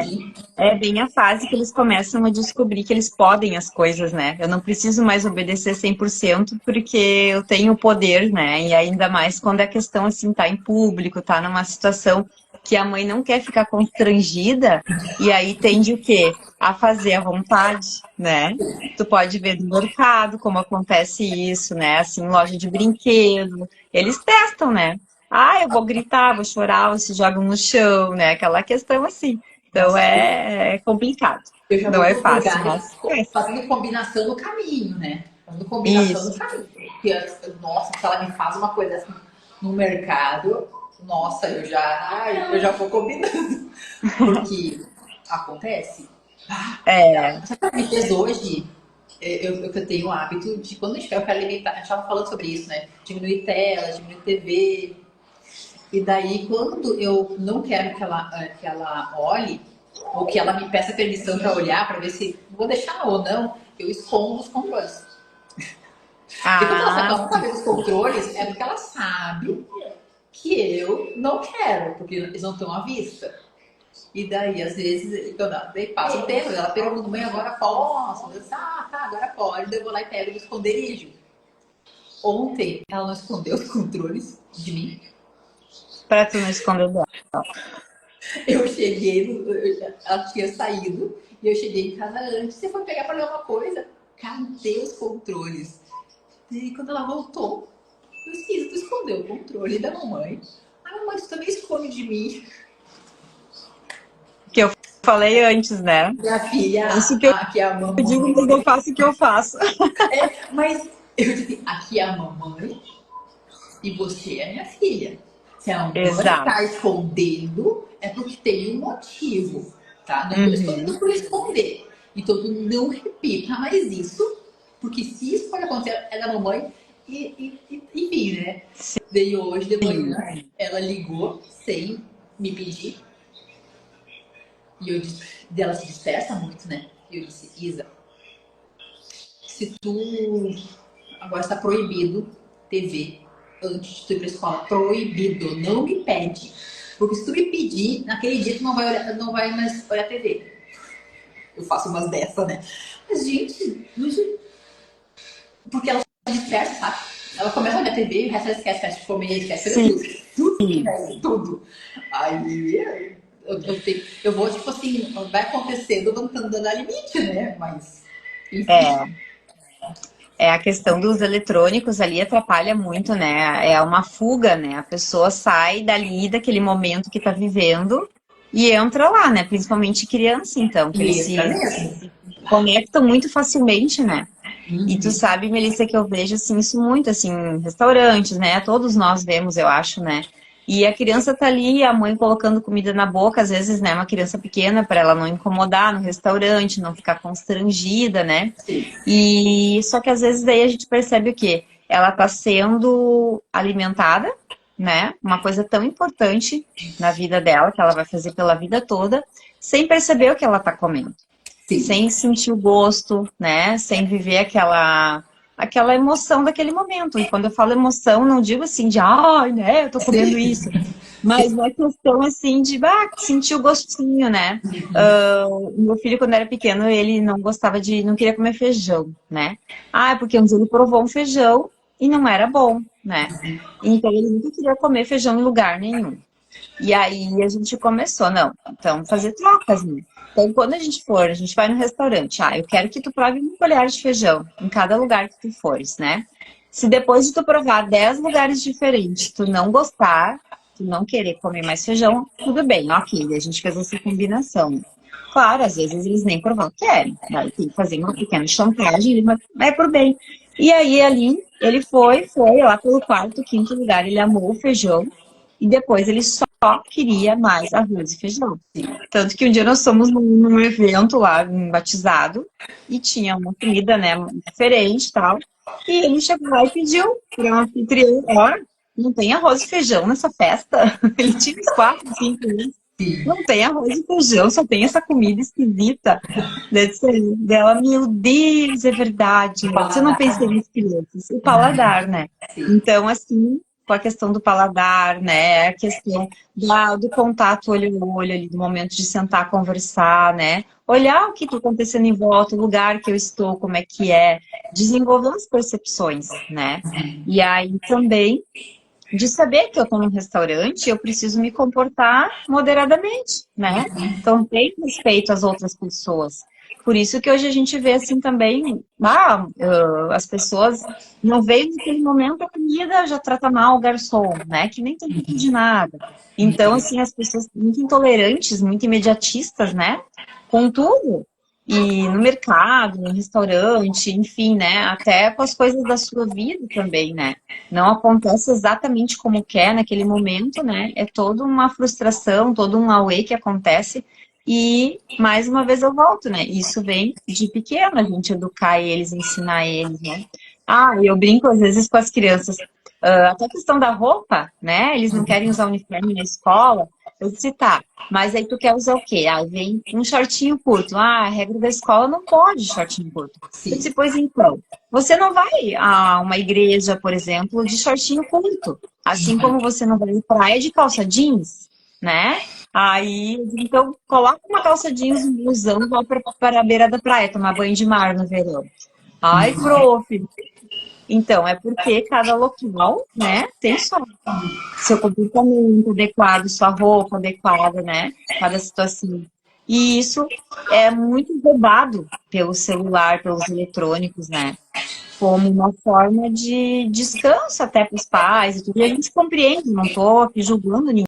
é bem a fase que eles começam a descobrir que eles podem as coisas, né? Eu não preciso mais obedecer 100% porque eu tenho poder, né? E ainda mais quando a questão, assim, tá em público, tá numa situação que a mãe não quer ficar constrangida e aí tende o quê? A fazer à vontade, né? Tu pode ver no mercado como acontece isso, né? Assim, loja de brinquedo. Eles testam, né? Ah, eu vou gritar, vou chorar, ou se jogam no chão, né? Aquela questão assim. Então nossa, é complicado. eu já Não vou é para fácil, lugares mas é. fazendo combinação no caminho, né? Fazendo combinação no Isso. caminho. Porque, nossa, se ela me faz uma coisa assim no mercado, nossa, eu já vou combinando. Porque acontece. É. Sabe o que me fez hoje? Eu tenho o hábito de, quando a gente quer alimentar, a gente estava falando sobre isso, né? Diminuir tela, diminuir TV. E daí, quando eu não quero que ela olhe, ou que ela me peça permissão para olhar, para ver se vou deixar ou não, eu escondo os controles. Porque quando ela Ah, fala para ver os controles, é porque ela sabe que eu não quero, porque eles não estão à vista. E daí, às vezes, daí passa o tempo, ela pergunta, mãe, agora posso? Eu disse, tá, agora pode. Daí eu vou lá e pego no esconderijo. Ontem, ela não escondeu os controles de mim. para tu não esconder dela. Eu cheguei, ela tinha saído, e eu cheguei em casa antes. Você foi pegar pra ler uma coisa? Cadê os controles? E quando ela voltou, eu disse, tu escondeu o controle da mamãe. A mamãe, tu também esconde de mim. Que eu falei antes, né? Minha filha, Isso que eu aqui é a digo, mamãe. mas eu faço o que eu faço. Mas eu disse, aqui é a mamãe e você é minha filha. Se a mãe Exato. está escondendo, é porque tem um motivo, tá? Não estou escondendo por esconder. Então, tu não repita mais isso, porque se isso pode acontecer, ela é mamãe, enfim, né? Daí hoje de manhã, ela ligou sem me pedir, e eu disse, ela se dispersa muito, né? E eu disse, Isa, se tu agora está proibido TV antes de tu ir pra escola, proibido, não me pede. Porque se tu me pedir, naquele dia tu não vai mais olhar TV. Eu faço umas dessas, né? Mas, gente, porque ela se dispersa, sabe? Ela começa a olhar TV e o resto ela esquece de comer, esquece de tudo. Tudo. Aí eu vou, tipo assim, vai acontecendo, não dando limite, né? Mas, enfim. É, a questão dos eletrônicos ali atrapalha muito, né? É uma fuga, né? A pessoa sai dali, daquele momento que tá vivendo e entra lá, né? Principalmente criança, então, que eles se conectam muito facilmente, né? E tu sabe, Melissa, que eu vejo assim, isso muito assim, em restaurantes, né? Todos nós vemos, eu acho, né? E a criança tá ali, a mãe colocando comida na boca, às vezes, né? Uma criança pequena, para ela não incomodar no restaurante, não ficar constrangida, né? E só que às vezes daí a gente percebe o quê? Ela tá sendo alimentada, né? Uma coisa tão importante na vida dela, que ela vai fazer pela vida toda, sem perceber o que ela tá comendo. Sem sentir o gosto, né? Sem viver aquela emoção daquele momento. E quando eu falo emoção, não digo assim de, né, eu tô comendo isso. Mas é questão assim de, sentir o gostinho, né? Meu filho, quando era pequeno, ele não queria comer feijão, né? Porque um dia ele provou um feijão e não era bom, né? Então ele nunca queria comer feijão em lugar nenhum. E aí a gente começou, não, então fazer trocas, né? Então quando a gente vai no restaurante, eu quero que tu prove um colher de feijão em cada lugar que tu fores, né? Se depois de tu provar 10 lugares diferentes, tu não gostar, tu não querer comer mais feijão, tudo bem, ok, a gente fez essa combinação. Claro, às vezes eles nem provar querem, daí tem que fazer uma pequena chantagem, ele vai por bem. E aí ali, ele foi lá pelo quarto, quinto lugar, ele amou o feijão, e depois ele só queria mais arroz e feijão. Tanto que um dia nós fomos num evento lá, um batizado, e tinha uma comida, né, diferente e tal. E ele chegou lá e pediu para um anfitrião, não tem arroz e feijão nessa festa? Ele tinha uns 4, 5 anos. Não tem arroz e feijão, só tem essa comida esquisita. Dela, meu Deus, é verdade. Você não pensei nisso, crianças? O paladar, né? Então, assim, com a questão do paladar, né? A questão do contato olho no olho ali, do momento de sentar, conversar, né? Olhar o que está acontecendo em volta, o lugar que eu estou, como é que é, desenvolver as percepções, né? E aí também de saber que eu estou num restaurante, eu preciso me comportar moderadamente, né? Então, tem respeito às outras pessoas. Por isso que hoje a gente vê assim também, as pessoas não veem naquele momento a comida, já trata mal o garçom, né? Que nem tem que pedir nada. Então, assim, as pessoas muito intolerantes, muito imediatistas, né? Com tudo. E no mercado, no restaurante, enfim, né? Até com as coisas da sua vida também, né? Não acontece exatamente como quer naquele momento, né? É toda uma frustração, todo um auê que acontece. E, mais uma vez, eu volto, né? Isso vem de pequeno, a gente educar eles, ensinar eles, né? Eu brinco às vezes com as crianças. Até a questão da roupa, né? Eles não querem usar uniforme na escola. Eu disse, tá, mas aí tu quer usar o quê? Vem um shortinho curto. A regra da escola não pode shortinho curto. Eu disse, pois então, você não vai a uma igreja, por exemplo, de shortinho curto. Assim como você não vai à praia de calça jeans, né? Aí, então, coloca uma calça jeans, um blusão, vai para a beira da praia, tomar banho de mar no verão. Ai, prof. Então, é porque cada local, né, tem seu comportamento adequado, sua roupa adequada, né, cada situação. E isso é muito roubado pelo celular, pelos eletrônicos, né, como uma forma de descanso até para os pais e tudo. E a gente compreende, não estou aqui julgando ninguém,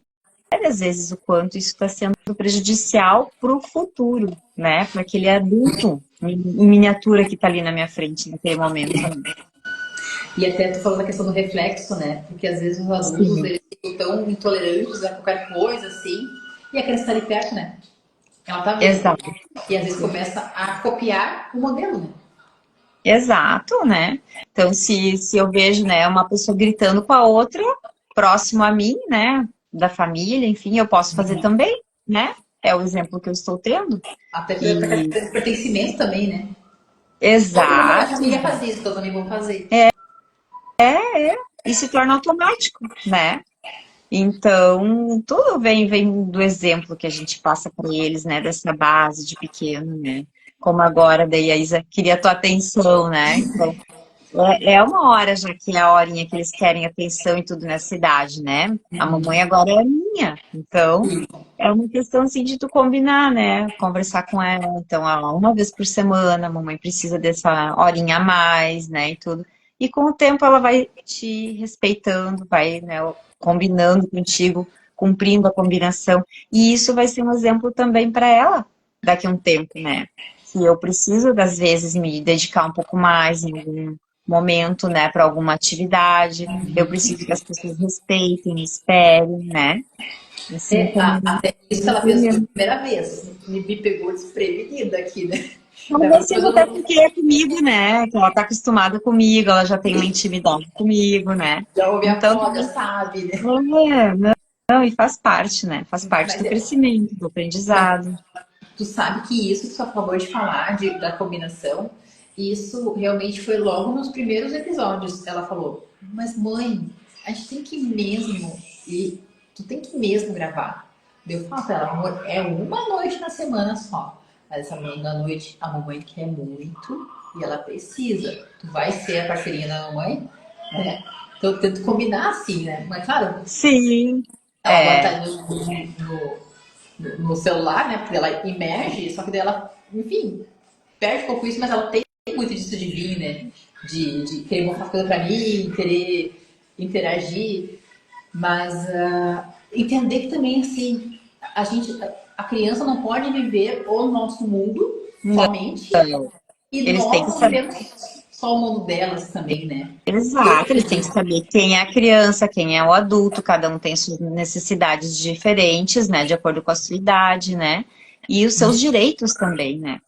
várias vezes o quanto isso está sendo prejudicial para o futuro, né, para aquele adulto em miniatura que está ali na minha frente naquele momento. E até tu falou da questão do reflexo, né? Porque às vezes os adultos, Sim, eles ficam tão intolerantes a qualquer coisa, assim, e a criança tá ali perto, né? Ela tá vendo. exato. E às vezes começa a copiar o modelo, né? Exato, né? Então, se eu vejo, né, uma pessoa gritando com a outra, próximo a mim, né, da família, enfim, eu posso fazer também, né? É o exemplo que eu estou tendo. Até pra E, pertencimento também, né? Todo mundo da minha exato, família faz isso, então eu também vou fazer. e se torna automático, né? Então, tudo vem do exemplo que a gente passa para eles, né? Dessa base de pequeno, né? Como agora, daí a Isa queria a tua atenção, né? Então, é uma hora já que é a horinha que eles querem atenção e tudo nessa idade, né? A mamãe agora é minha. Então, é uma questão assim de tu combinar, né? Conversar com ela. Então, ó, uma vez por semana, a mamãe precisa dessa horinha a mais, né? E tudo. E com o tempo ela vai te respeitando, vai, né, combinando contigo, cumprindo a combinação. E isso vai ser um exemplo também para ela daqui a um tempo, né? Se eu preciso, às vezes, me dedicar um pouco mais em algum momento, né, para alguma atividade, eu preciso que as pessoas respeitem, me esperem, né? Assim como Até isso ela fez pela primeira vez. Me pegou desprevenida aqui, né? talvez seja até porque é comigo, né? Que ela tá acostumada comigo, ela já tem uma intimidade comigo, né? Já ouvi a Então, avó, já sabe, né? não, e faz parte, né? Faz parte Mas do crescimento, do aprendizado. tu sabe que isso que tu acabou de falar, da combinação, isso realmente foi logo nos primeiros episódios. Ela falou, mas mãe, a gente tem que mesmo, e tu tem que mesmo gravar. Eu falo pra ela, amor, é uma noite na semana só. Mas essa na noite a mamãe quer muito e ela precisa. Tu vai ser a parceirinha da mamãe, né? Então eu tento combinar assim, né? Mas claro, Sim, ela agora é, tá no celular, né? Porque ela emerge, só que daí ela, enfim, perde um pouco isso, mas ela tem muito disso de vir, né? De querer mostrar coisa pra mim, querer interagir, mas entender que também, assim, a criança não pode viver o nosso mundo não, somente e eles têm nós que não saber. vivemos só o mundo delas também, né? Eu Exato, eles têm que acredito. saber quem é a criança, quem é o adulto, cada um tem suas necessidades diferentes, né, de acordo com a sua idade, né, e os seus direitos também, né.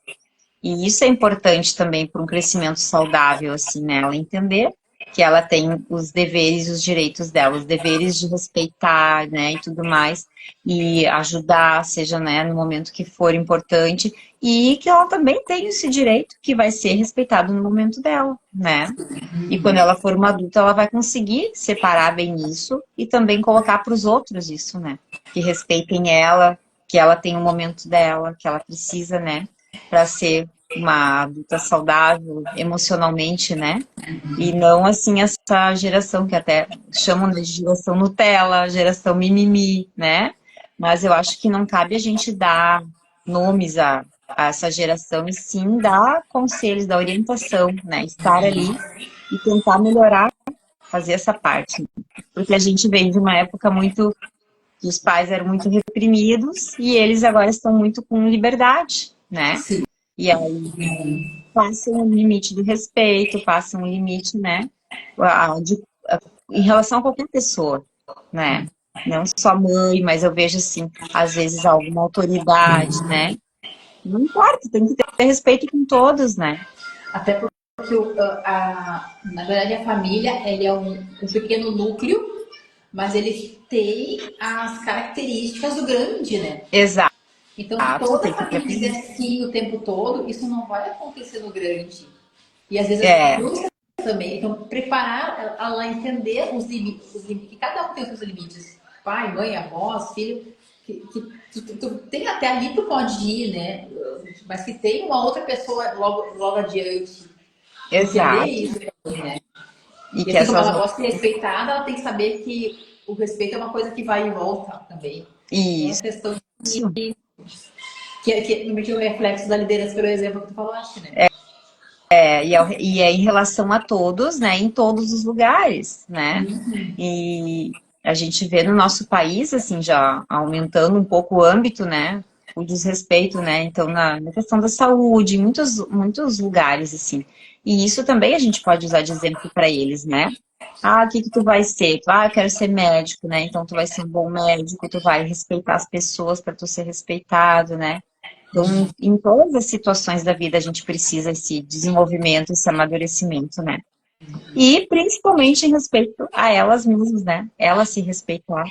E isso é importante também para um crescimento saudável, assim, né, ela entender que ela tem os deveres e os direitos dela, os deveres de respeitar, né, e tudo mais, e ajudar, seja, né, no momento que for importante, e que ela também tem esse direito que vai ser respeitado no momento dela, né. E quando ela for uma adulta, ela vai conseguir separar bem isso e também colocar para os outros isso, né? Que respeitem ela, que ela tem um momento dela, que ela precisa, né? Para ser uma adulta saudável emocionalmente, né? E não assim essa geração que até chamam de geração Nutella, geração mimimi, né? Mas eu acho que não cabe a gente dar nomes a essa geração e sim dar conselhos, dar orientação, né? Estar ali e tentar melhorar, fazer essa parte. Porque a gente vem de uma época muito que os pais eram muito reprimidos e eles agora estão muito com liberdade, né? Sim. E aí passam o limite do respeito, passam o limite, né? Em relação a qualquer pessoa, né? Não só mãe, mas eu vejo assim, às vezes alguma autoridade, né? Não importa, tem que ter respeito com todos, né? Até porque, na verdade, a família ele é um pequeno núcleo, mas ele tem as características do grande, né? Exato, Então, se toda a tem que ter. família dizer sim o tempo todo, isso não vai acontecer no grande. E às vezes É, frustra também. Então, preparar ela entender os limites, que cada um tem os seus limites. Pai, mãe, avós, filho, que tu tem até ali tu pode ir, né? Mas que tem uma outra pessoa logo adiante. Entender exato. isso também, né? E E que assim como essas. ela gosta de ser respeitada, ela tem que saber que o respeito é uma coisa que vai e volta também. Então, é Isso. questão que normalmente é o reflexo da liderança, pelo exemplo que tu falaste, né? E é em relação a todos, né? Em todos os lugares, né? E a gente vê no nosso país, assim, já aumentando um pouco o âmbito, né? o desrespeito, né? Então, na questão da saúde, em muitos lugares, assim. E isso também a gente pode usar de exemplo para eles, né? Ah, o que que tu vai ser? Eu quero ser médico, né? Então, tu vai ser um bom médico, tu vai respeitar as pessoas para tu ser respeitado, né? Então, em todas as situações da vida, a gente precisa esse desenvolvimento, esse amadurecimento, né? E principalmente em respeito a elas mesmas, né? Elas se respeitar.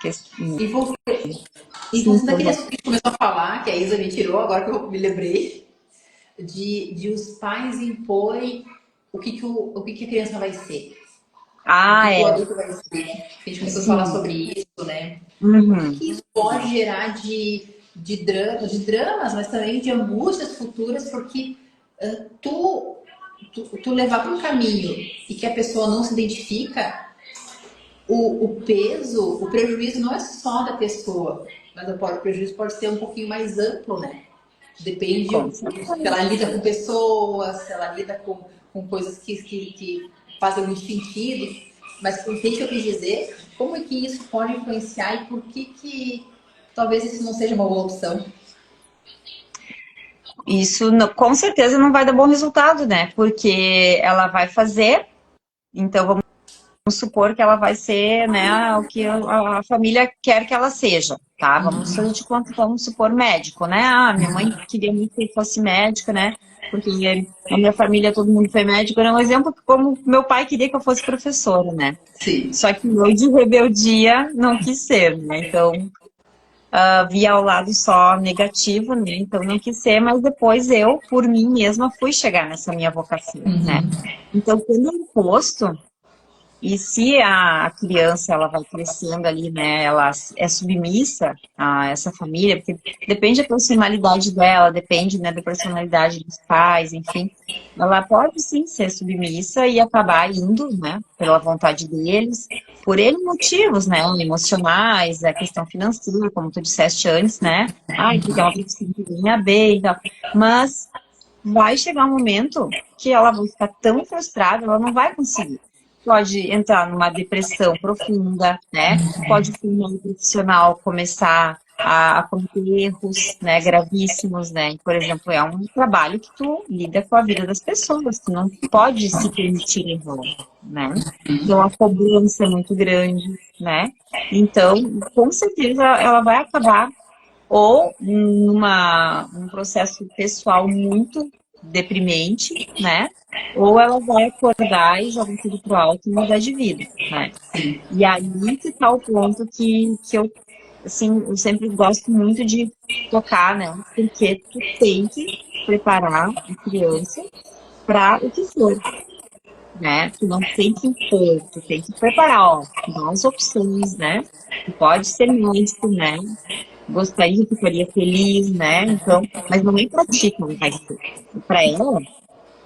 Que, E voltando, e sim, voltando por àquele assunto que a gente começou a falar, que a Isa me tirou, agora que eu me lembrei, de os pais imporem o que que a criança vai ser, o que Ah, que o é. adulto vai ser. A gente começou a falar Sim. sobre isso, né? O que Uhum. que isso pode gerar de dramas, mas também de angústias futuras, porque tu levar para um caminho e que a pessoa não se identifica, o peso, o prejuízo não é só da pessoa, mas o prejuízo pode ser um pouquinho mais amplo, né? Com Depende se certeza. ela lida com pessoas, se ela lida com coisas que fazem muito sentido. Mas entende o que eu quis dizer? Como é que isso pode influenciar e por que talvez isso não seja uma boa opção? Isso com certeza não vai dar bom resultado, né? Porque ela vai fazer, então vamos supor que ela vai ser, né, o que a família quer que ela seja, tá? Vamos fazer de conta, vamos supor médico, né? Ah, minha mãe queria muito que eu fosse médica, né? Porque a minha família, todo mundo foi médico. Era um exemplo como meu pai queria que eu fosse professora, né? Sim. Só que eu, de rebeldia, não quis ser, né? Então, via ao lado só negativo, né? Então, não quis ser, mas depois eu, por mim mesma, fui chegar nessa minha vocação, né? Então, quando eu posto e se a criança ela vai crescendo ali, né, ela é submissa a essa família, porque depende da personalidade dela, depende, né, da personalidade dos pais, enfim, ela pode sim ser submissa e acabar indo, né, pela vontade deles, por N motivos, né, emocionais, a questão financeira, como tu disseste antes, né, porque é uma profissão que ganha bem e tal, mas vai chegar um momento que ela vai ficar tão frustrada, ela não vai conseguir. Pode entrar numa depressão profunda, né? Pode o meio profissional começar a cometer erros, né, gravíssimos, né? Por exemplo, é um trabalho que tu lida com a vida das pessoas, tu não pode se permitir errar, né? Então a cobrança é muito grande, né? Então, com certeza ela vai acabar ou num processo pessoal muito deprimente, né? Ou ela vai acordar e jogar tudo pro alto e mudar de vida, né? E aí que tá o ponto que eu, assim, eu sempre gosto muito de tocar, né? Porque tu tem que preparar a criança para o que for, né? Tu não tem que impor, tu tem que preparar, ó, dá as opções, né? Tu pode ser médico, né? Gostaria, ficaria feliz, né? Então, mas não é pra ti que ela vai ser, é pra ela,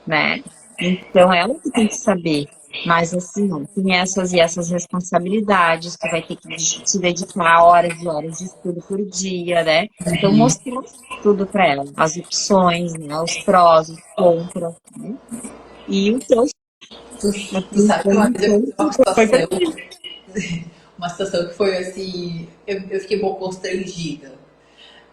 né? Então, ela que tem que saber. Mas assim, não, tem essas e essas responsabilidades, tu vai ter que se dedicar horas e horas de estudo por dia, né? Então, mostrar tudo pra ela, as opções, né? Os prós, os contras, né? E o teu Tu sabe que uma vez eu tive foi pra ti. uma situação que foi assim, eu fiquei um pouco constrangida.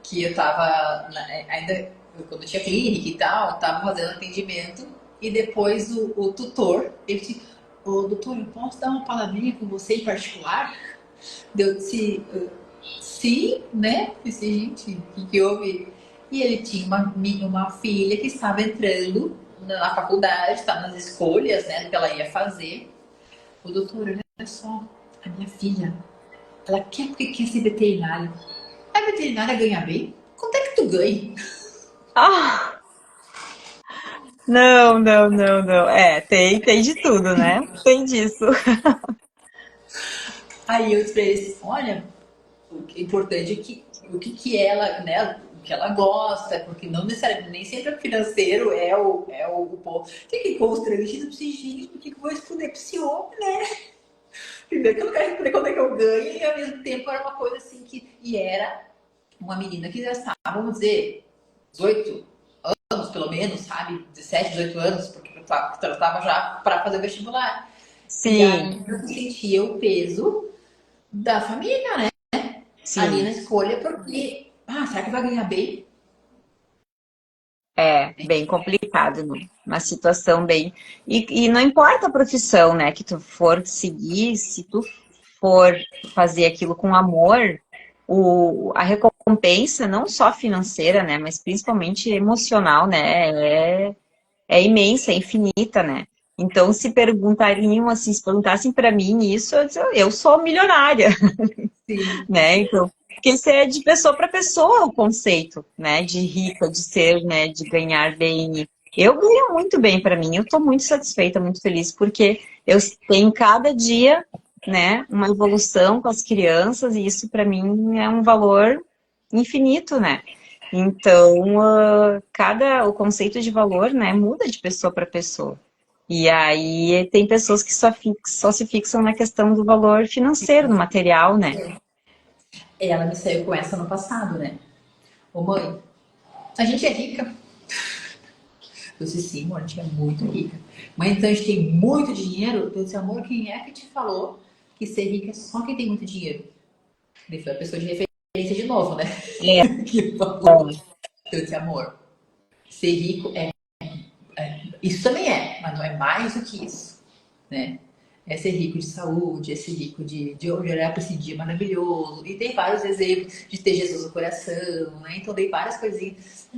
Que eu tava ainda quando eu tinha clínica e tal, tava fazendo atendimento e depois o tutor, ele disse, ô doutor, eu posso dar uma palavrinha com você em particular? Deu disse, sim, né? Disse, gente, o que houve? E ele tinha uma filha que estava entrando na faculdade, estava nas escolhas, né, do que ela ia fazer. O doutor, olha só, a minha filha, ela quer porque quer ser veterinária. A veterinária ganha bem? Quanto é que tu ganha? Ah, não, não, não, não. É, tem de tudo, né? Tem disso. Aí eu disse pra eles, olha, o que é importante é que o que ela, né, o que ela gosta, porque não necessariamente, nem sempre o financeiro é o ponto. Tem que constrangido pra esse gente, por que eu vou responder pra esse homem, né? Primeiro que eu não quero responder quanto é que eu ganho, e ao mesmo tempo era uma coisa assim que. E era uma menina que já estava, vamos dizer, 18 anos pelo menos, sabe? 17, 18 anos, porque eu estava já para fazer o vestibular. E Sim, aí eu sentia o peso da família, né? Ali na sim. escolha, porque Ah, será que vai ganhar bem? É bem complicado, né? Uma situação bem. E não importa a profissão, né, que tu for seguir, se tu for fazer aquilo com amor, a recompensa, não só financeira, né, mas principalmente emocional, né, é imensa, é infinita, né? Então, se perguntariam assim, se perguntassem para mim isso, eu sou milionária, Sim. né? Então, porque isso é de pessoa para pessoa o conceito, né? De rica, de ser, né? De ganhar bem. Eu ganho muito bem para mim. Eu estou muito satisfeita, muito feliz, porque eu tenho cada dia, né? Uma evolução com as crianças e isso para mim é um valor infinito, né? Então, o conceito de valor, né? Muda de pessoa para pessoa. E aí tem pessoas que só se fixam na questão do valor financeiro, no material, né? Ela me saiu com essa no passado, né? Ô mãe, a gente é rica. Eu disse, sim, amor, a gente é muito rica. Mãe, então a gente tem muito dinheiro? Eu disse, amor, quem é que te falou que ser rica é só quem tem muito dinheiro? Ele foi a pessoa de referência de novo, né? É, Que falou. Eu disse, amor, ser rico isso também é, mas não é mais do que isso, né? É ser rico de saúde, é ser rico de olhar para esse dia maravilhoso. E tem vários exemplos de ter Jesus no coração, né? Então dei várias coisinhas.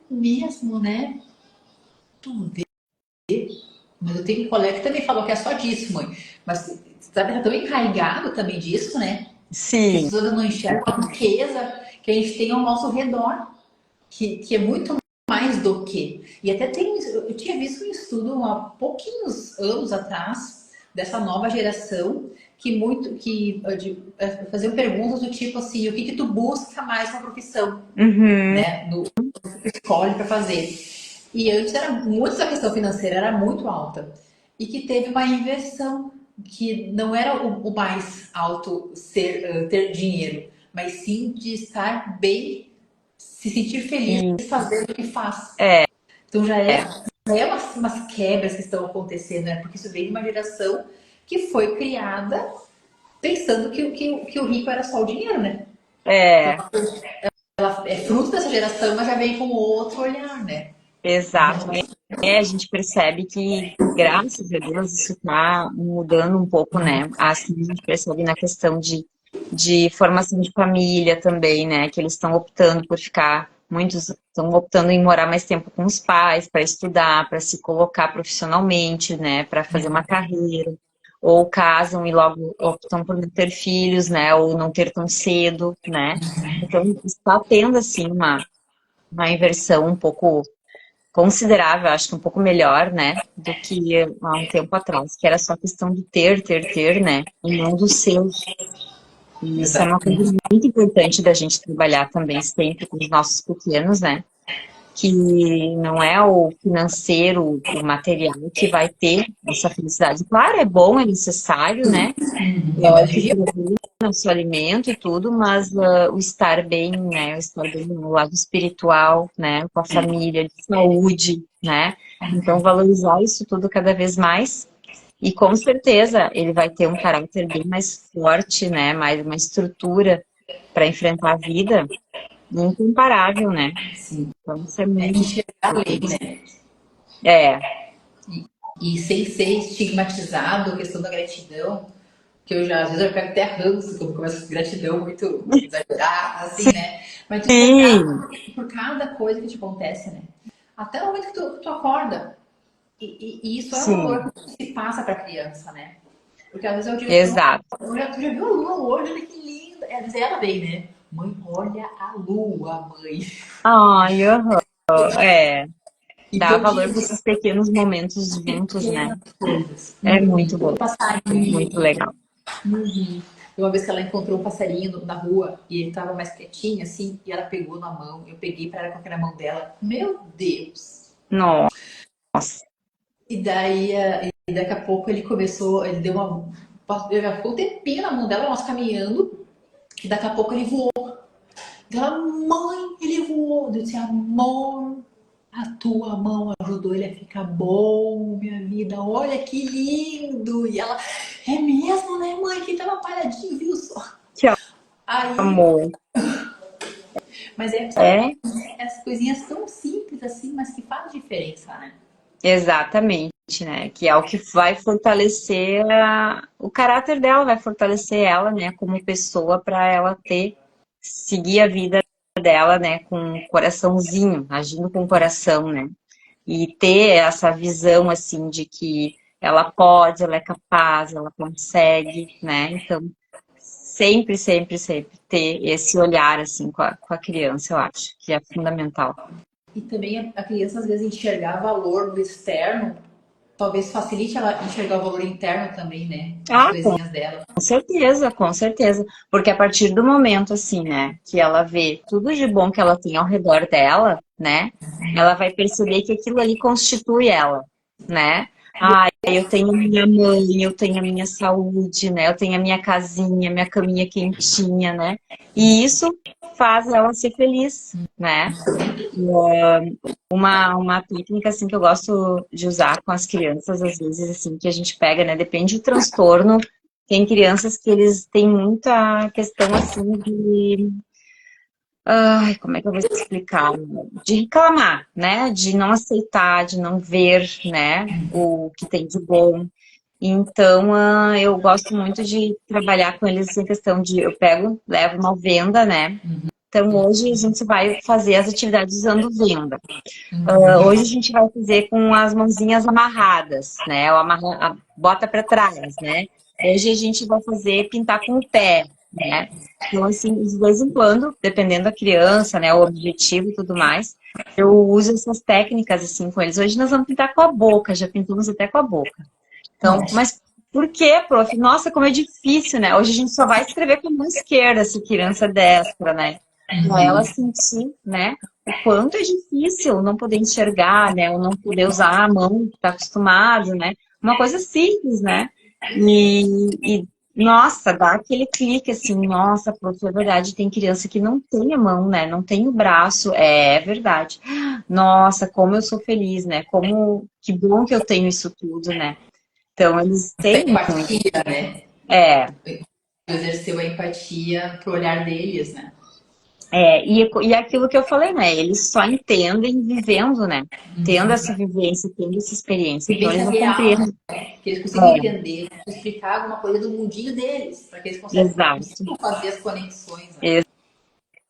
Mesmo, né? Tu vê. Mas eu tenho um colega que também falou que é só disso, mãe. Mas sabe, tá tão encarregado também disso, né? Que as sim, pessoas não enxergam a riqueza que a gente tem ao nosso redor, que é muito mais do que. E até tem, eu tinha visto um estudo há pouquinhos anos atrás dessa nova geração faziam perguntas do tipo assim, o que tu busca mais na profissão, uhum, né? No que tu escolhe para fazer. E antes era muito a questão financeira era muito alta e que teve uma inversão que não era o mais alto ter dinheiro, mas sim de estar bem, se sentir feliz sim, fazendo o que faz. é, Então já é umas quebras que estão acontecendo, né? Porque isso veio de uma geração que foi criada pensando que o rico era só o dinheiro, né? Então é, ela é fruto dessa geração, mas já vem com outro olhar, né? exato. A gente percebe que, graças a Deus, isso está mudando um pouco, né? Assim, a gente percebe na questão de formação de família também, né? Que eles estão optando por ficar, muitos estão optando em morar mais tempo com os pais, para estudar, para se colocar profissionalmente, né? Para fazer uma carreira. Ou casam e logo optam por não ter filhos, né? Ou não ter tão cedo, né? Então, está tendo, assim, uma inversão um pouco considerável, acho que um pouco melhor, né, do que há um tempo atrás, que era só questão de ter, né, e não do ser. E isso é uma coisa Exatamente. muito importante da gente trabalhar também sempre com os nossos pequenos, né, que não é o financeiro, o material que vai ter essa felicidade. Claro, é bom, é necessário, né, É mais lógico, vigiar. o seu alimento e tudo, mas o estar bem, né? O estar bem no lado espiritual, né? Com a família, de saúde, né? Então, valorizar isso tudo cada vez mais. E com certeza ele vai ter um caráter bem mais forte, né? Mais uma estrutura para enfrentar a vida incomparável, né? Sim. Então, isso é É muito enxergar além, importante. né? É, E sem ser estigmatizado a questão da gratidão, que eu já, às vezes eu pego até ranço quando começa a gratidão muito exagerada, assim, né? Mas tu ser grato sim, por cada coisa que te acontece, né? Até o momento que tu acorda. E isso é um sim, valor que se passa para a criança, né? Porque às vezes eu digo assim, exato. olha, tu já viu a lua hoje? Olha que linda. É dizer ela bem, né? Mãe, olha a lua, mãe. Ai, aham, é. Dar Então, valor para esses pequenos momentos juntos, né? pequenas coisas. É muito O bom, passarinho. muito legal. Uma vez que ela encontrou um passarinho na rua e ele tava mais quietinho, assim, e ela pegou na mão. Eu peguei para ela com aquela mão dela. Meu Deus! Nossa, E daí, e daqui a pouco ele começou, ele deu uma. Eu já ficou um tempinho na mão dela, nós caminhando, e daqui a pouco ele voou. Ela, mãe, ele voou. Eu disse, amor, a tua mão ajudou ele a ficar bom, minha vida. Olha que lindo. E ela, é mesmo, né, mãe? Que tava paradinho, viu só? que Aí amor. Mas É, essas coisinhas tão simples assim, mas que fazem diferença, né? exatamente, né? Que é o que vai fortalecer o caráter dela, vai fortalecer ela, né, como pessoa, para ela seguir a vida dela, né, com o coraçãozinho, agindo com o coração, né? E ter essa visão, assim, de que ela pode, ela é capaz, ela consegue, né? Então, sempre, sempre, sempre ter esse olhar, assim, com a criança, eu acho que é fundamental. E também a criança, às vezes, enxergar valor no externo, talvez facilite ela enxergar o valor interno também, né? Nas Ah, coisinhas dela. com certeza, com certeza. Porque a partir do momento, assim, né, que ela vê tudo de bom que ela tem ao redor dela, né, ela vai perceber que aquilo ali constitui ela, né? Ah, eu tenho minha mãe, eu tenho a minha saúde, né? Eu tenho a minha casinha, minha caminha quentinha, né? E isso faz ela ser feliz, né? Uma técnica, assim, que eu gosto de usar com as crianças, às vezes, assim, que a gente pega, né? Depende do transtorno. Tem crianças que eles têm muita questão, assim, de... Ai, como é que eu vou explicar? De reclamar, né? De não aceitar, de não ver, né? O que tem de bom. Então, eu gosto muito de trabalhar com eles em questão de... Eu pego, levo uma venda, né? Então, hoje a gente vai fazer as atividades usando venda. Hoje a gente vai fazer com as mãozinhas amarradas, né? Ou bota para trás, né? Hoje a gente vai fazer pintar com o pé, né? Então, assim, de vez em quando, dependendo da criança, né? O objetivo e tudo mais, eu uso essas técnicas, assim, com eles. Hoje nós vamos pintar com a boca, já pintamos até com a boca. Então, Nossa. mas por quê, prof? Nossa, como é difícil, né? Hoje a gente só vai escrever com a mão esquerda, se criança é destra, né? Pra ela sentir, né? O quanto é difícil não poder enxergar, né? Ou não poder usar a mão que tá acostumado, né? Uma coisa simples, né? Nossa, dá aquele clique assim, nossa, prof, é verdade, tem criança que não tem a mão, né? Não tem o braço, é verdade. Nossa, como eu sou feliz, né? Que bom que eu tenho isso tudo, né? Então, eles A têm muito. empatia, né? É, Exerceu a empatia pro olhar deles, né? e aquilo que eu falei, né? Eles só entendem vivendo, né? Tendo essa vivência, tendo essa experiência. Então, eles Vivência não real, compreendem. né? Que eles consigam entender, explicar alguma coisa do mundinho deles, para que eles Exato, consigam fazer as conexões, né?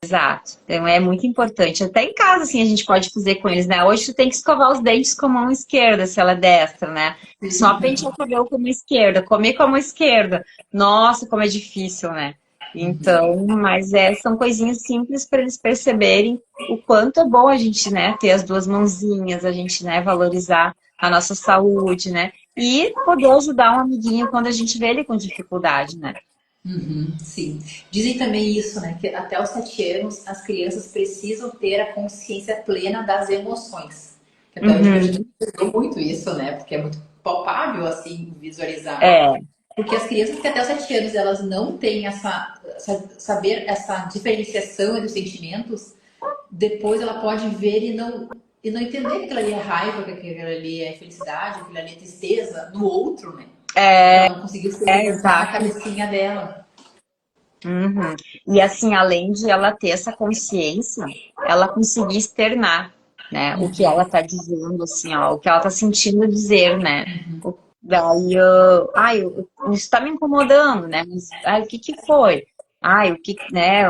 exato. Então, é muito importante. Até em casa, assim, a gente pode fazer com eles, né? Hoje tu tem que escovar os dentes com a mão esquerda, se ela é destra, né? Só pentear o cabelo com a mão esquerda, comer com a mão esquerda. Nossa, como é difícil, né? Então, mas são coisinhas simples para eles perceberem o quanto é bom a gente, né, ter as duas mãozinhas, a gente, né, valorizar a nossa saúde, né? E poder ajudar um amiguinho quando a gente vê ele com dificuldade, né? Sim. Dizem também isso, né? Que até os 7 anos as crianças precisam ter a consciência plena das emoções. Que até hoje a gente Uhum. estudou muito isso, né? Porque é muito palpável, assim, visualizar. É, Porque as crianças que até os 7 anos elas não têm saber essa diferenciação entre os sentimentos, depois ela pode ver e não entender que aquilo ali é raiva, que aquilo ali é felicidade, que aquilo ali é tristeza no outro, né? Porque ela não conseguiu segmentar na exato. cabecinha dela. Uhum. E assim, além de ela ter essa consciência, ela conseguir externar, né, o que ela tá dizendo, assim, ó, o que ela tá sentindo dizer, né? Daí, isso tá me incomodando, né? Mas, ai, o que que foi? Ai, o que, né?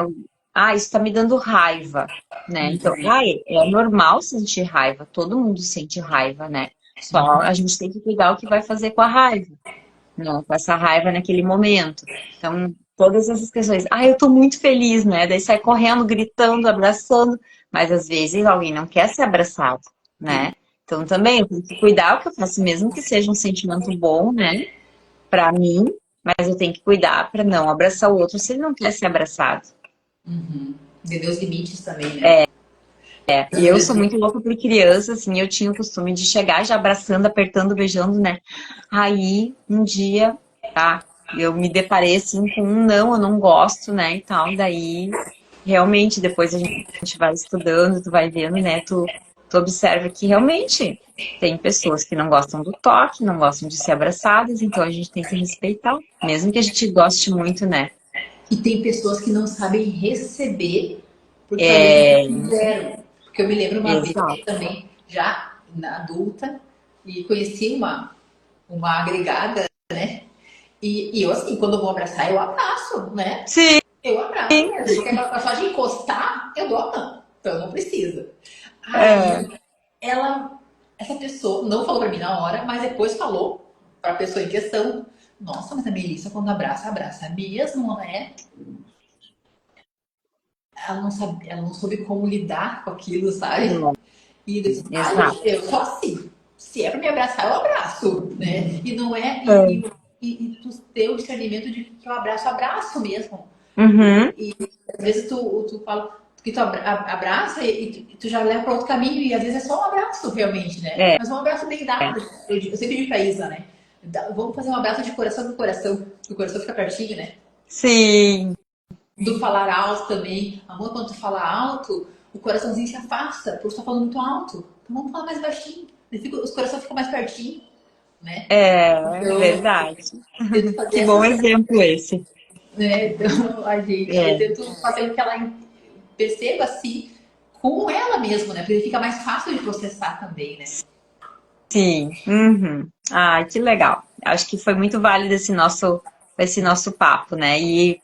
Isso tá me dando raiva, né? Então, é normal sentir raiva, todo mundo sente raiva, né? Só a gente tem que cuidar o que vai fazer com a raiva, né? Com essa raiva naquele momento. Então, todas essas questões. Eu tô muito feliz, né? Daí sai correndo, gritando, abraçando. Mas às vezes alguém não quer ser abraçado, né? Então também eu tenho que cuidar o que eu faço, mesmo que seja um sentimento bom, né? Pra mim, mas eu tenho que cuidar pra não abraçar o outro se ele não quer ser abraçado. Entender os limites também, né? E eu sou muito louca por criança, assim, eu tinha o costume de chegar já abraçando, apertando, beijando, né? Aí, um dia, tá, eu me deparei, assim, com um não, eu não gosto, né, e tal, daí, realmente, depois a gente vai estudando, tu vai vendo, né, tu observa que realmente tem pessoas que não gostam do toque, não gostam de ser abraçadas, então a gente tem que respeitar, mesmo que a gente goste muito, né? E tem pessoas que não sabem receber Porque talvez eles É, fizeram. Porque eu me lembro uma vez exato. também, já na adulta, e conheci uma agregada, né? E eu, assim, quando eu vou abraçar, eu abraço, né? Sim, Eu abraço mesmo. Porque aquela coisa só de encostar, eu dou a mão. Então não precisa. é, Aí, ela, essa pessoa não falou pra mim na hora, mas depois falou pra pessoa em questão. Nossa, mas a Melissa, quando abraça, abraça mesmo, né? Ela não soube como lidar com aquilo, sabe? E eu disse, ah, exato. eu sou assim. Se é pra me abraçar, eu abraço, né? E não é. É. E tu ter o discernimento de que eu abraço, abraço mesmo. Uhum, E às vezes tu fala que tu abraça e tu já leva para outro caminho, e às vezes é só um abraço, realmente, né? é, Mas um abraço bem dado. Eu sempre digo pra Isa, né? Vamos fazer um abraço de coração com coração, que o coração fica pertinho, né? sim, Do falar alto também. Amor, quando tu fala alto, o coraçãozinho se afasta, porque tu tá falando muito alto. Então vamos falar mais baixinho. Os corações ficam mais pertinho, né? é Então, verdade. eu tento fazer Que bom essas. exemplo esse. Né? Então, eu É, tento fazer com que ela perceba assim com ela mesma, né? Porque fica mais fácil de processar também, né? sim. Uhum. Ah, que legal. Acho que foi muito válido esse nosso papo, né? E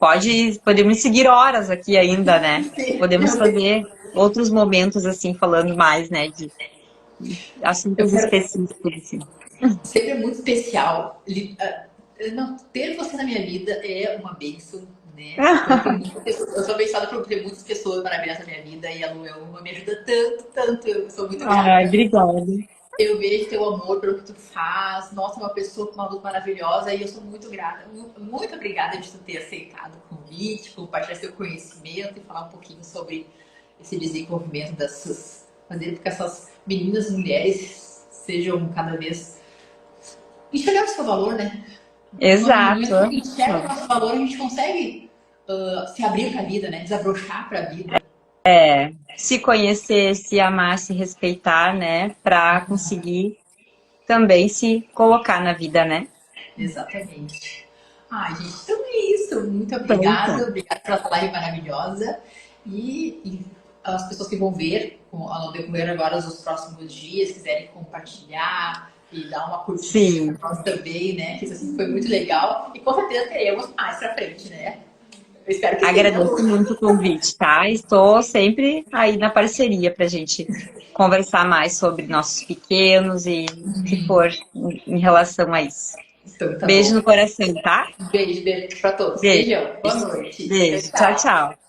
podemos seguir horas aqui ainda, né? Podemos fazer outros momentos assim, falando mais, né, de Eu assuntos quero específicos, assim. sempre é muito especial. Não, ter você na minha vida é uma bênção, né? Eu sou abençoada por ter muitas pessoas maravilhosas na minha vida e a Lu é uma, me ajuda tanto, tanto. Eu sou muito Ai, grata. obrigada. Eu vejo teu amor pelo que tu faz. Nossa, uma pessoa com uma luz maravilhosa e eu sou muito grata. Muito obrigada de tu ter aceitado o convite, compartilhar seu conhecimento e falar um pouquinho sobre esse desenvolvimento dessas. Fazer com que essas meninas mulheres sejam cada vez. Enxergar o seu valor, né? No momento que a Exato. gente enxerga o nosso valor, a gente consegue se abrir para a vida, né? Desabrochar para a vida. Se conhecer, se amar, se respeitar, né? Para conseguir também se colocar na vida, né? Exatamente. Ai, gente, então é isso. Muito Então, tá. obrigada. Obrigada pela live maravilhosa. E as pessoas que vão ver, ao decorrer agora dos próximos dias, quiserem compartilhar e dar uma curtidinha Sim, para nós também, né? Que isso assim, foi muito legal. E com certeza teremos mais pra frente, né? Eu espero que sim, né, Lu? agradeço muito o convite, tá? Estou sempre aí na parceria para a gente conversar mais sobre nossos pequenos e o que for em relação a isso. Então tá Beijo bom. no coração, tá? Beijo, beijo pra todos. Beijo, Beijão. Boa noite. Tchau, beijo. Tchau, tchau. tchau.